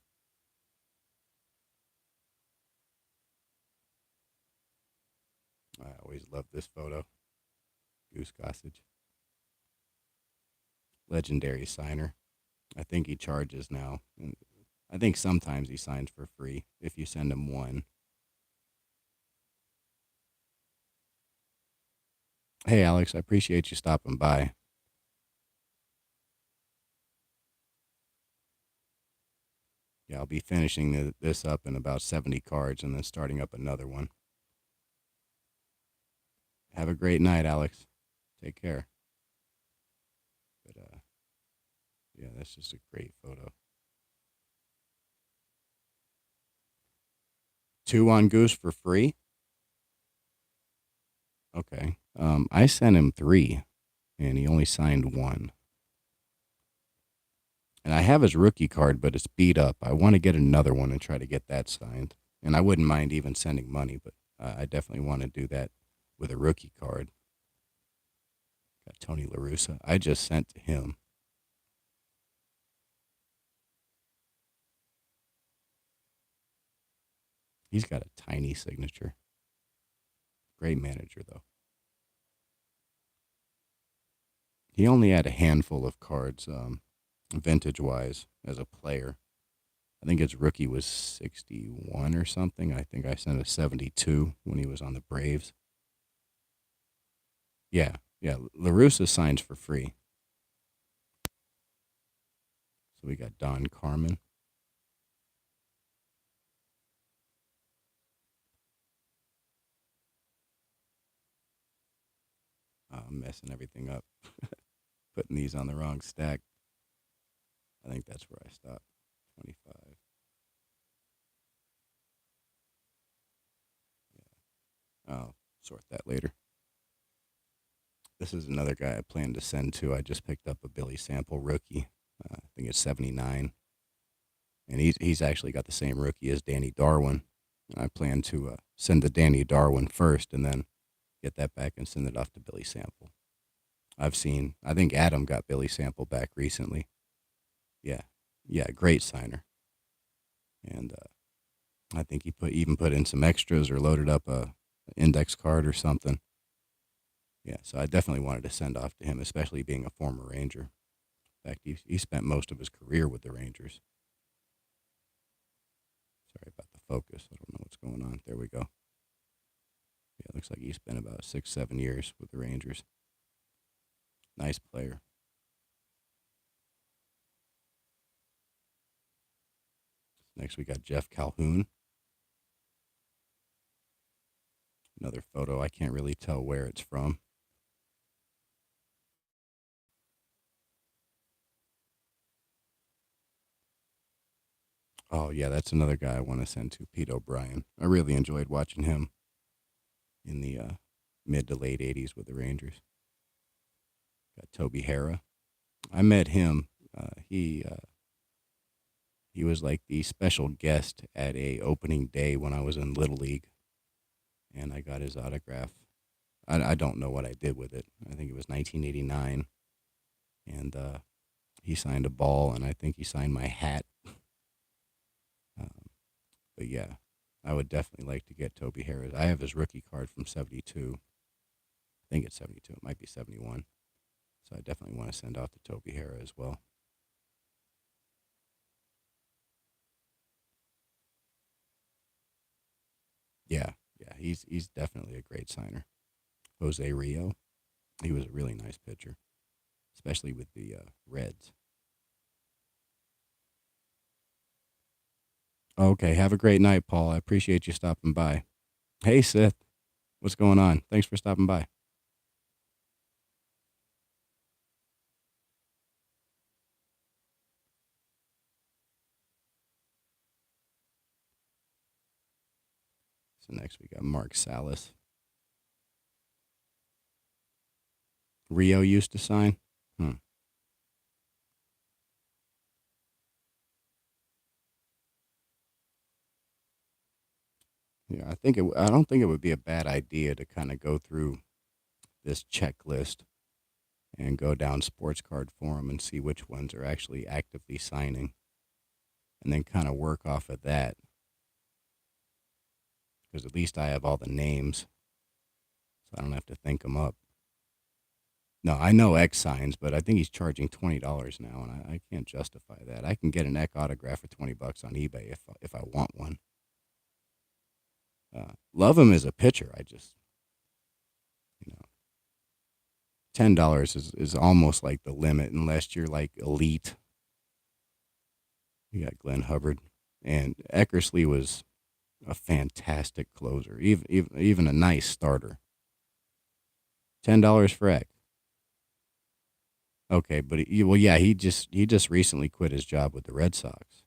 I always loved this photo. Goose Gossage. Legendary signer. I think he charges now. And I think sometimes he signs for free if you send him one. Hey, Alex, I appreciate you stopping by. Yeah, I'll be finishing this up in about 70 cards and then starting up another one. Have a great night, Alex. Take care. But yeah, that's just a great photo. Two on Goose for free. Okay. I sent him three, and he only signed one. And I have his rookie card, but it's beat up. I want to get another one and try to get that signed. And I wouldn't mind even sending money, but I definitely want to do that with a rookie card. Got Tony La Russa. I just sent to him. He's got a tiny signature. Great manager, though. He only had a handful of cards, vintage wise, as a player. I think his rookie was 61 or something. I think I sent a 72 when he was on the Braves. Yeah, yeah. La Russa signs for free. So we got Don Carmen. I'm messing everything up, putting these on the wrong stack. I think that's where I stopped. 25. Yeah. I'll sort that later. This is another guy I plan to send to. I just picked up a Billy Sample rookie. I think it's 79. And he's actually got the same rookie as Danny Darwin. And I plan to send the Danny Darwin first and then get that back and send it off to Billy Sample. I think Adam got Billy Sample back recently. Yeah, yeah, great signer. And I think he even put in some extras or loaded up a index card or something. Yeah, so I definitely wanted to send off to him, especially being a former Ranger. In fact, he spent most of his career with the Rangers. Sorry about the focus. I don't know what's going on. There we go. Yeah, it looks like he spent about 6, 7 years with the Rangers. Nice player. Next, we got Jeff Calhoun. Another photo. I can't really tell where it's from. Oh, yeah, that's another guy I want to send to, Pete O'Brien. I really enjoyed watching him in the mid to late 80s with the Rangers. Got Toby Harrah. I met him. He was like the special guest at a opening day when I was in Little League, and I got his autograph. I don't know what I did with it. I think it was 1989, and he signed a ball, and I think he signed my hat. Um, but yeah, I would definitely like to get Toby Harris. I have his rookie card from 72. I think it's 72. It might be 71. So I definitely want to send off to Toby Harris as well. Yeah, yeah, he's definitely a great signer. Jose Rio, he was a really nice pitcher, especially with the Reds. Okay, have a great night, Paul. I appreciate you stopping by. Hey, Seth, what's going on? Thanks for stopping by. So next we got Mark Salas. Rio used to sign. Hmm. Yeah, I don't think it would be a bad idea to kind of go through this checklist and go down Sports Card Forum and see which ones are actually actively signing, and then kind of work off of that. Because at least I have all the names, so I don't have to think them up. No, I know X signs, but I think he's charging $20 now, and I can't justify that. I can get an X autograph for $20 on eBay if I want one. Love him as a pitcher. I just, you know, $10 is almost like the limit unless you're like elite. You got Glenn Hubbard, and Eckersley was a fantastic closer, even a nice starter. $10 for Eck. Okay, but well, yeah, he just recently quit his job with the Red Sox,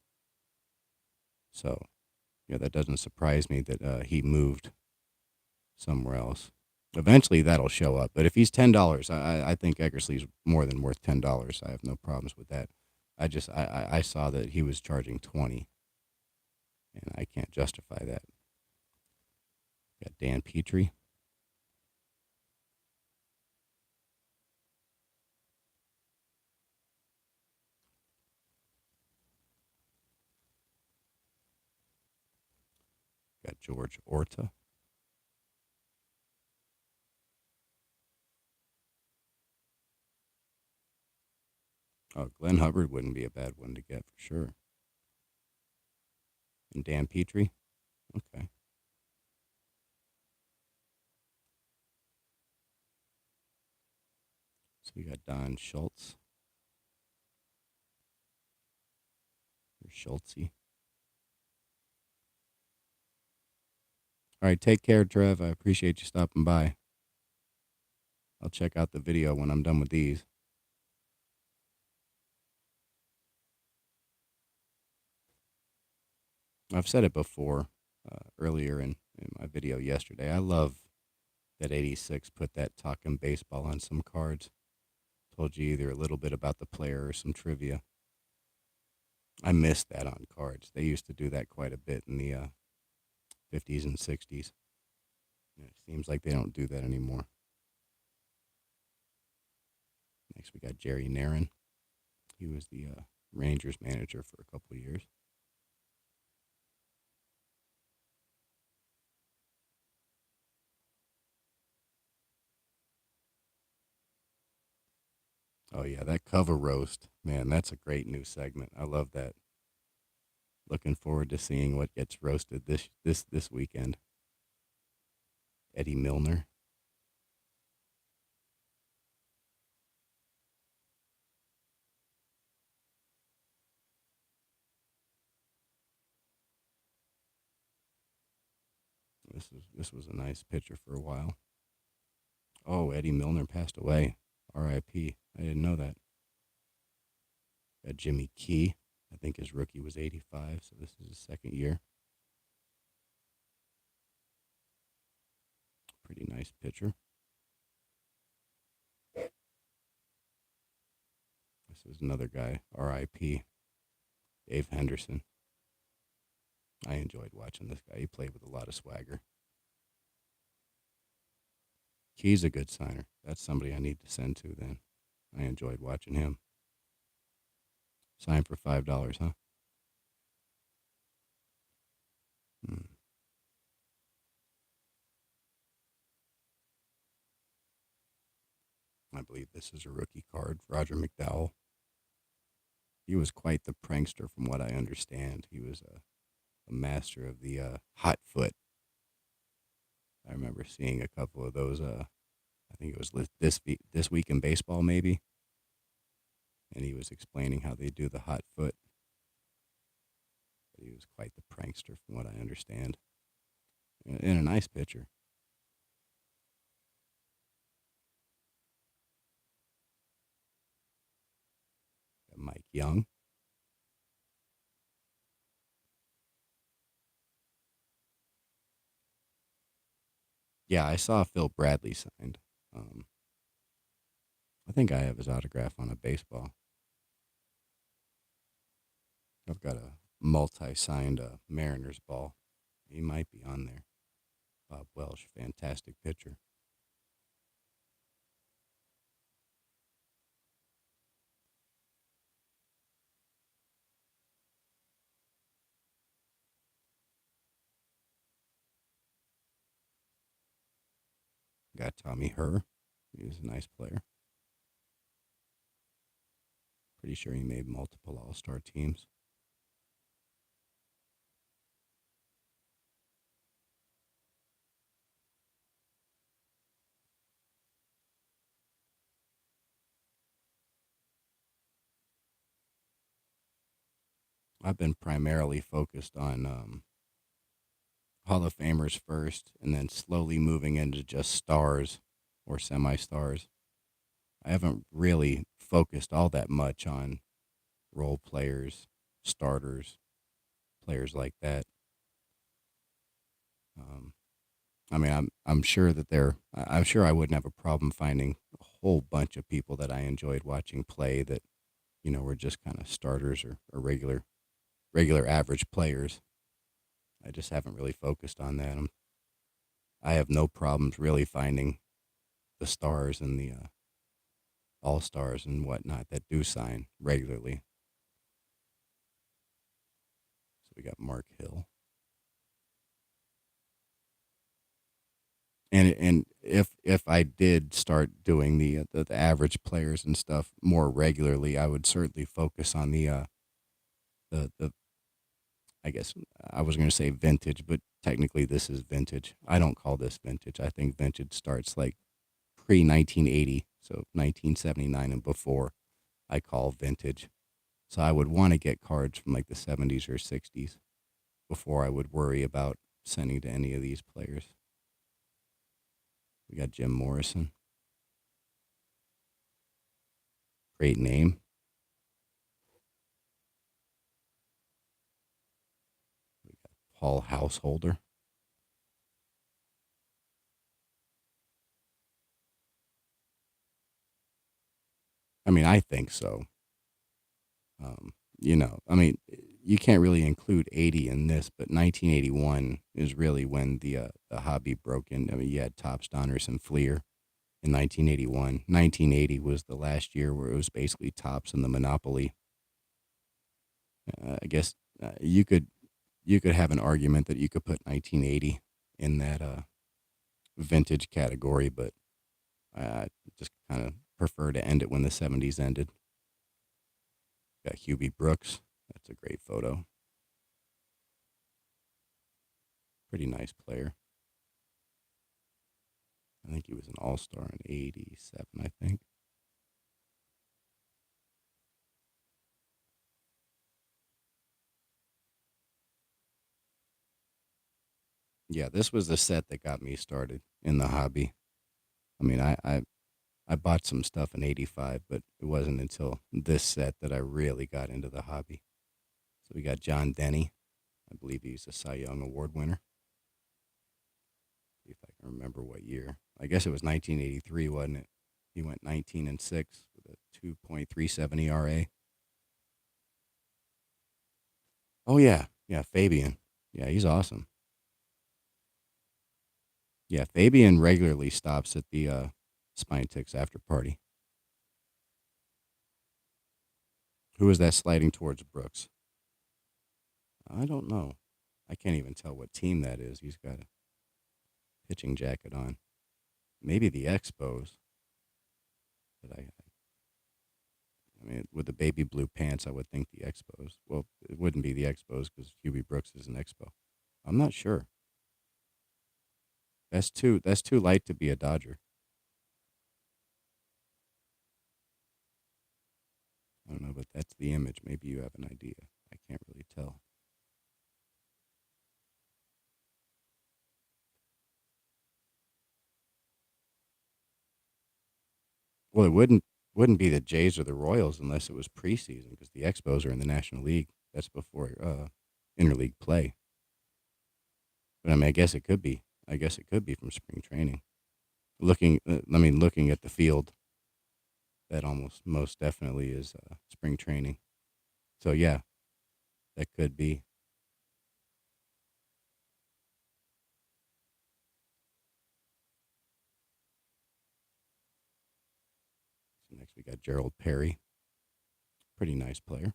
so yeah, that doesn't surprise me that he moved somewhere else. Eventually, that'll show up. But if he's $10, I think Eckersley's more than worth $10. I have no problems with that. I saw that he was charging 20, and I can't justify that. Got Dan Petrie. Got George Orta. Oh, Glenn Hubbard wouldn't be a bad one to get for sure. And Dan Petrie. Okay. So we got Don Schultz. Or Schultzy. All right, take care, Trev. I appreciate you stopping by. I'll check out the video when I'm done with these. I've said it before earlier in my video yesterday. I love that 86 put that talking baseball on some cards. Told you either a little bit about the player or some trivia. I miss that on cards. They used to do that quite a bit in the 50s and 60s. It seems like they don't do that anymore. Next, we got Jerry Narin. He was the Rangers manager for a couple of years. Oh yeah, that cover roast, man, that's a great new segment. I love that. Looking forward to seeing what gets roasted this weekend. Eddie Milner. This was a nice pitcher for a while. Oh, Eddie Milner passed away. R.I.P. I didn't know that. Got Jimmy Key. I think his rookie was 85, so this is his second year. Pretty nice pitcher. This is another guy, R.I.P. Dave Henderson. I enjoyed watching this guy. He played with a lot of swagger. Key's a good signer. That's somebody I need to send to then. I enjoyed watching him. Sign for $5, huh? I believe this is a rookie card. Roger McDowell. He was quite the prankster from what I understand. He was a master of the hot foot. I remember seeing a couple of those. I think it was this week in baseball, maybe. And he was explaining how they do the hot foot. But he was quite the prankster from what I understand. And a nice pitcher. Got Mike Young. Yeah, I saw Phil Bradley signed. I think I have his autograph on a baseball. I've got a multi-signed Mariners ball. He might be on there. Bob Welsh, fantastic pitcher. Got Tommy Herr. He's a nice player. Pretty sure he made multiple All-Star teams. I've been primarily focused on Hall of Famers first, and then slowly moving into just stars or semi-stars. I haven't really focused all that much on role players, starters, players like that. I mean, I'm sure that I'm sure I wouldn't have a problem finding a whole bunch of people that I enjoyed watching play that, were just kind of starters or regular average players. I just haven't really focused on that. I have no problems really finding the stars and the all stars and whatnot that do sign regularly. So we got Mark Hill, and if I did start doing the average players and stuff more regularly, I would certainly focus on the I guess I was going to say vintage, but technically this is vintage. I don't call this vintage. I think vintage starts like pre 1980, so 1979 and before. I call vintage. So I would want to get cards from like the 70s or 60s before I would worry about sending to any of these players. We got Jim Morrison. Great name. Paul Householder. I mean, I think so. I mean, you can't really include 80 in this, but 1981 is really when the hobby broke in. I mean, you had Topps, Donruss, and Fleer in 1981. 1980 was the last year where it was basically Topps and the monopoly. I guess you could have an argument that you could put 1980 in that vintage category, but I just kind of prefer to end it when the 70s ended. Got Hubie Brooks. That's a great photo. Pretty nice player. I think he was an all-star in 87, I think. Yeah, this was the set that got me started in the hobby. I mean, I bought some stuff in 85, but it wasn't until this set that I really got into the hobby. So we got John Denny. I believe he's a Cy Young Award winner. See if I can remember what year. I guess it was 1983, wasn't it? He went 19-6 with a 2.37 ERA. Oh yeah, yeah, Fabian. Yeah, he's awesome. Yeah, Fabian regularly stops at the Spine Ticks after party. Who is that sliding towards Brooks? I don't know. I can't even tell what team that is. He's got a pitching jacket on. Maybe the Expos. But I mean, with the baby blue pants, I would think the Expos. Well, it wouldn't be the Expos because Hubie Brooks is an Expo. I'm not sure. That's too light to be a Dodger. I don't know, but that's the image. Maybe you have an idea. I can't really tell. Well, it wouldn't be the Jays or the Royals unless it was preseason because the Expos are in the National League. That's before interleague play. But I mean, I guess it could be. I guess it could be from spring training. Looking at the field, that almost most definitely is spring training. So yeah, that could be. So next we got Gerald Perry, pretty nice player.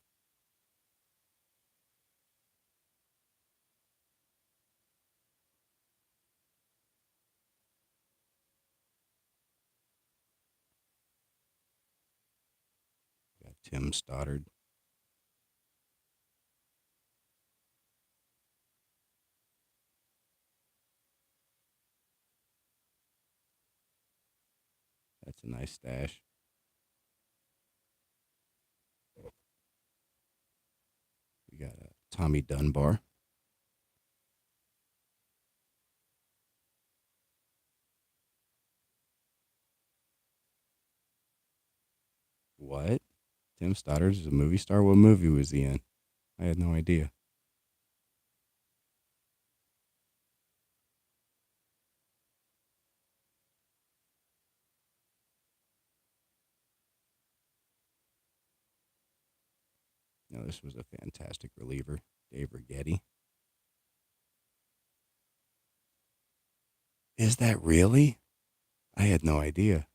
Got Tim Stoddard. That's a nice stash. We got Tommy Dunbar. What? Tim Stoddard is a movie star. What movie was he in? I had no idea. No, this was a fantastic reliever, Dave Rigetti. Is that really? I had no idea.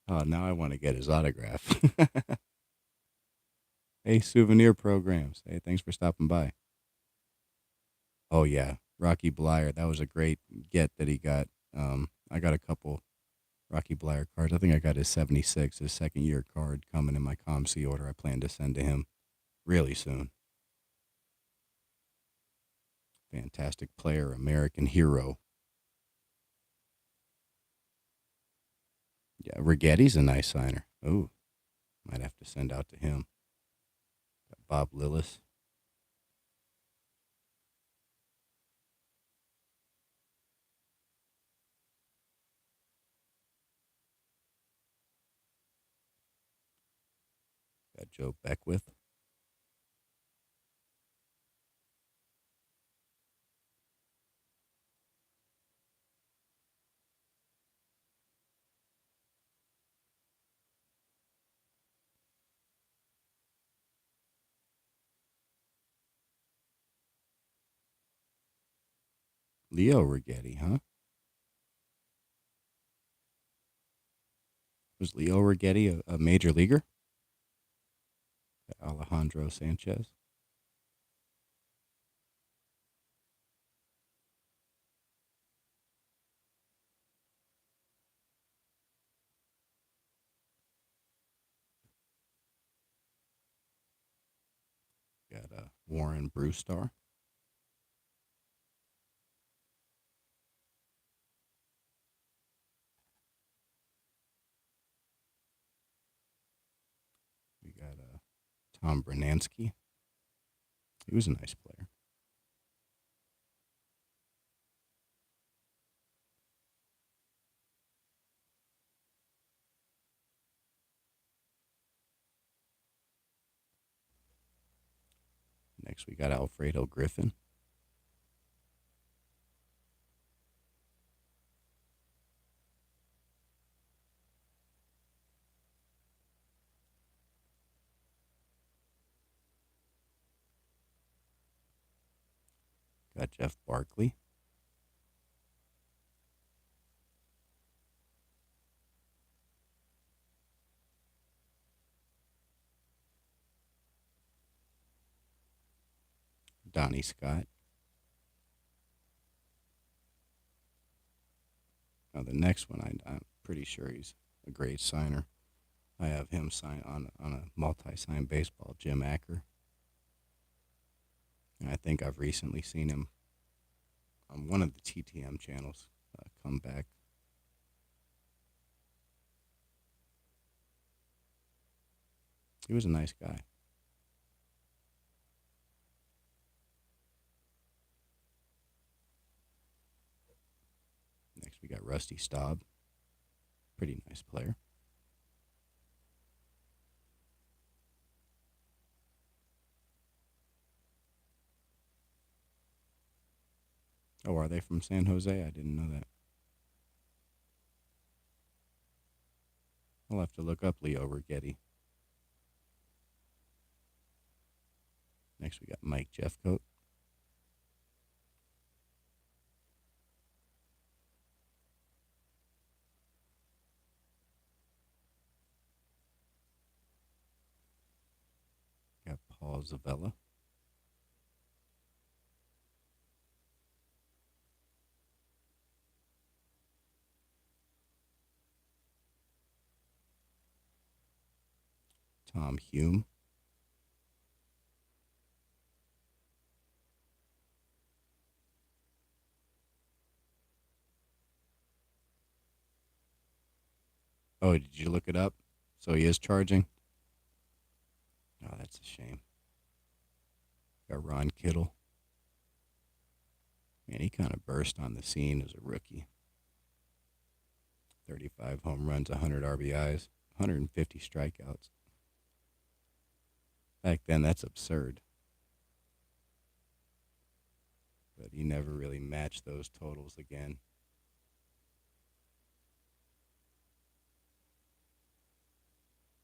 Oh, now I want to get his autograph. Hey, souvenir programs. Hey, thanks for stopping by. Oh yeah, Rocky Blyer. That was a great get that he got. I got a couple Rocky Blyer cards. I think I got his 76, his second year card coming in my ComC order. I plan to send to him really soon. Fantastic player, American hero. Yeah, Righetti's a nice signer. Oh, might have to send out to him. Got Bob Lillis. Got Joe Beckwith. Leo Righetti, huh? Was Leo Righetti a major leaguer? Alejandro Sanchez. Got Warren Brewstar. We got Tom Bernansky. He was a nice player. Next, we got Alfredo Griffin. Got Jeff Barkley. Donnie Scott. Now, the next one, I'm pretty sure he's a great signer. I have him sign on a multi-sign baseball, Jim Acker. And I think I've recently seen him on one of the TTM channels come back. He was a nice guy. Next, we got Rusty Staub. Pretty nice player. Oh, are they from San Jose? I didn't know that. I'll have to look up Leo Righetti. Next, we got Mike Jeffcoat. Got Paul Zavella. Tom Hume. Oh, did you look it up? So he is charging? Oh, that's a shame. Got Ron Kittle. Man, he kind of burst on the scene as a rookie. 35 home runs, 100 RBIs, 150 strikeouts. Back then, that's absurd. But he never really matched those totals again.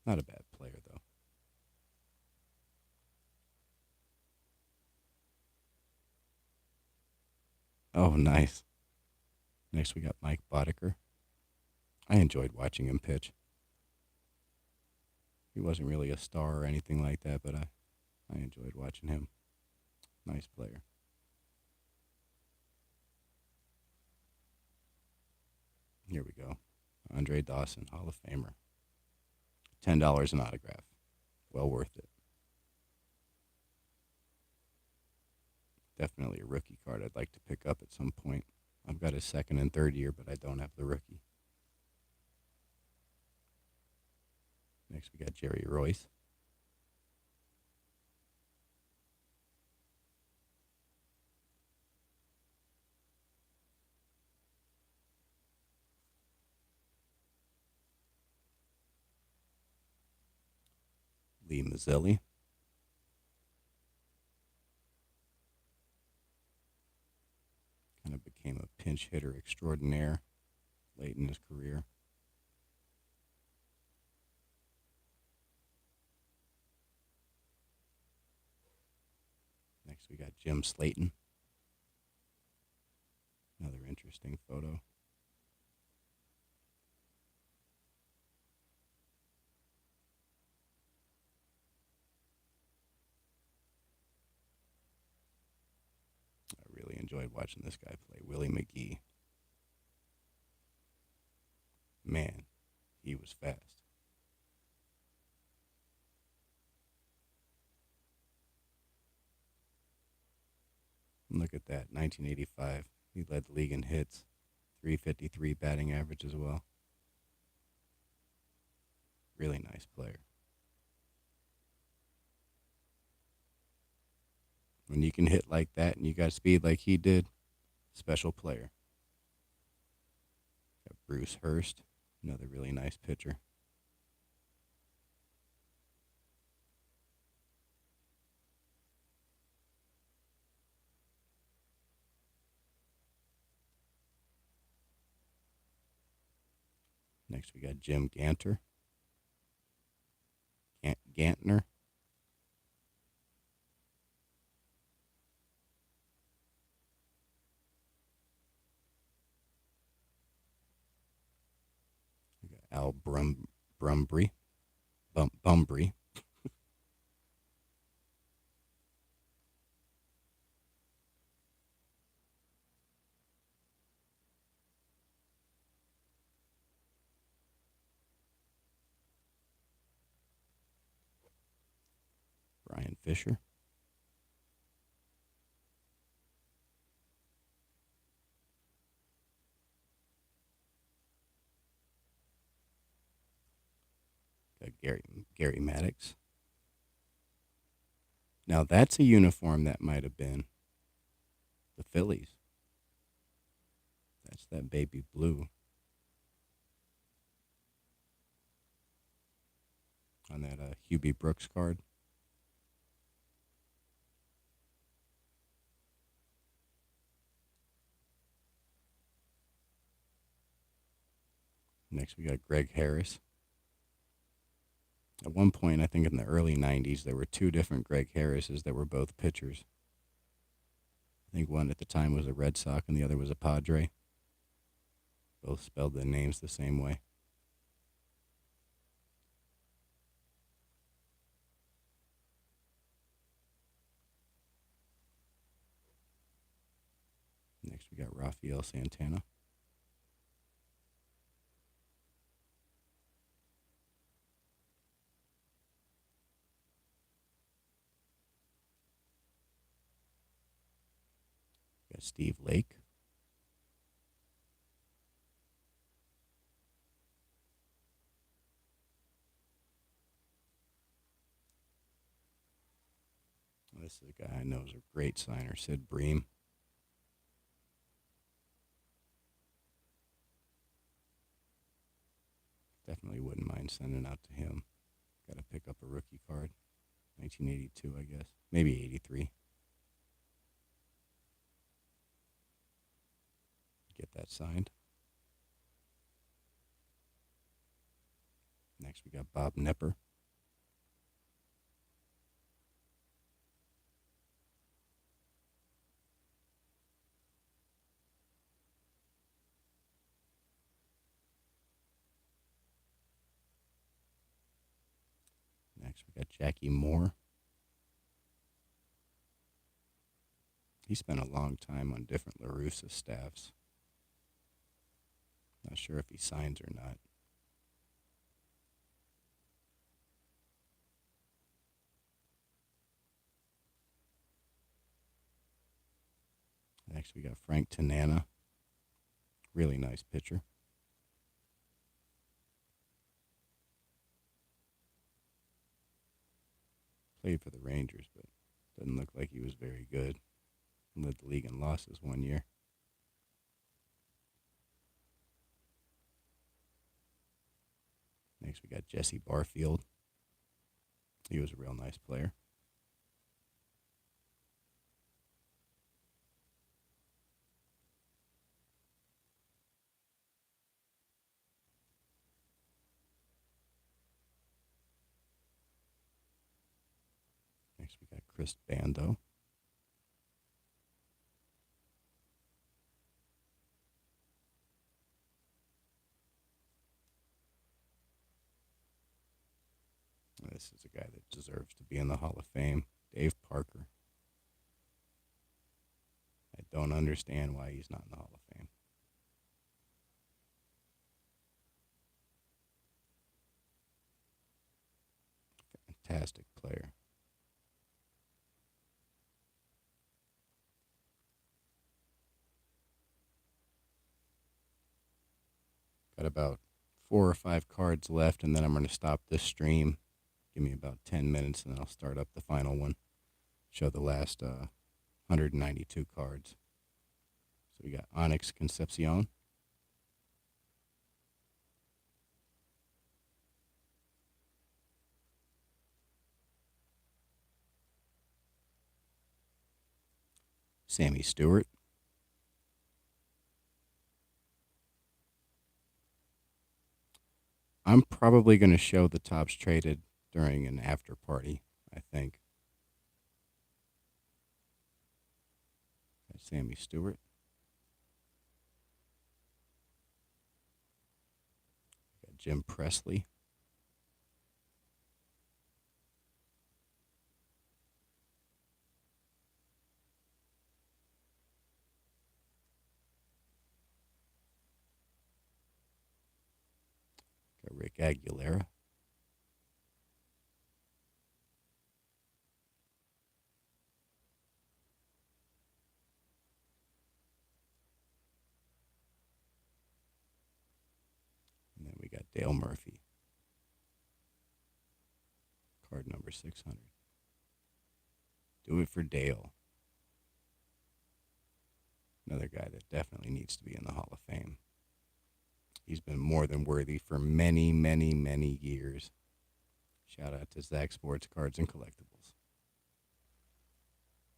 Not a bad player, though. Oh, nice. Next, we got Mike Boddicker. I enjoyed watching him pitch. He wasn't really a star or anything like that, but I enjoyed watching him. Nice player. Here we go. Andre Dawson, Hall of Famer. $10 an autograph. Well worth it. Definitely a rookie card I'd like to pick up at some point. I've got his second and third year, but I don't have the rookie. Next, we got Jerry Royce. Lee Mazzilli. Kind of became a pinch hitter extraordinaire late in his career. Next, we got Jim Slayton. Another interesting photo. I really enjoyed watching this guy play. Willie McGee. Man, he was fast. Look at that, 1985. He led the league in hits, 353 batting average as well. Really nice player. When you can hit like that and you got speed like he did, special player. Got Bruce Hurst, another really nice pitcher. Next, we got Jim Gantner. Gantner. We got Al Bumbry. Brian Fisher. Got Gary Maddox. Now that's a uniform that might have been the Phillies. That's that baby blue on that Hubie Brooks card. Next, we got Greg Harris. At one point, I think in the early 90s, there were two different Greg Harrises that were both pitchers. I think one at the time was a Red Sox and the other was a Padre. Both spelled the names the same way. Next, we got Rafael Santana. We got Steve Lake. This is a guy I know is a great signer, Sid Bream. Definitely wouldn't mind sending out to him. Got to pick up a rookie card. 1982, I guess. Maybe 83. Get that signed. Next, we got Bob Nepper. Next, we got Jackie Moore. He spent a long time on different LaRussa staffs. Not sure if he signs or not. Next, we got Frank Tanana. Really nice pitcher. Played for the Rangers, but doesn't look like he was very good. Led the league in losses one year. Next, we got Jesse Barfield. He was a real nice player. Next, we got Chris Bando. This is a guy that deserves to be in the Hall of Fame, Dave Parker. I don't understand why he's not in the Hall of Fame. Fantastic player. Got about 4 or 5 cards left, and then I'm going to stop this stream. Give me about 10 minutes, and then I'll start up the final one. Show the last 192 cards. So we got Onyx Concepcion. Sammy Stewart. I'm probably going to show the tops traded during an after party, I think. That's Sammy Stewart. Got Jim Presley. Got Rick Aguilera. And then we got Dale Murphy. Card number 600. Do it for Dale. Another guy that definitely needs to be in the Hall of Fame. He's been more than worthy for many, many, many years. Shout out to Zach Sports Cards and Collectibles.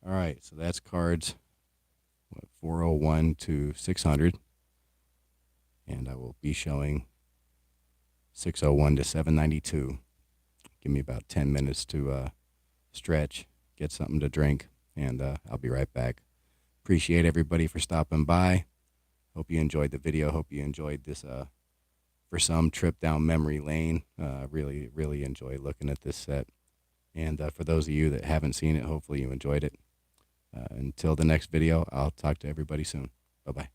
All right, so that's cards 401 to 600. And I will be showing 601 to 792. Give me about 10 minutes to stretch, get something to drink, and I'll be right back. Appreciate everybody for stopping by. Hope you enjoyed the video. Hope you enjoyed this, for some, trip down memory lane. Really, really enjoy looking at this set. And for those of you that haven't seen it, hopefully you enjoyed it. Until the next video, I'll talk to everybody soon. Bye-bye.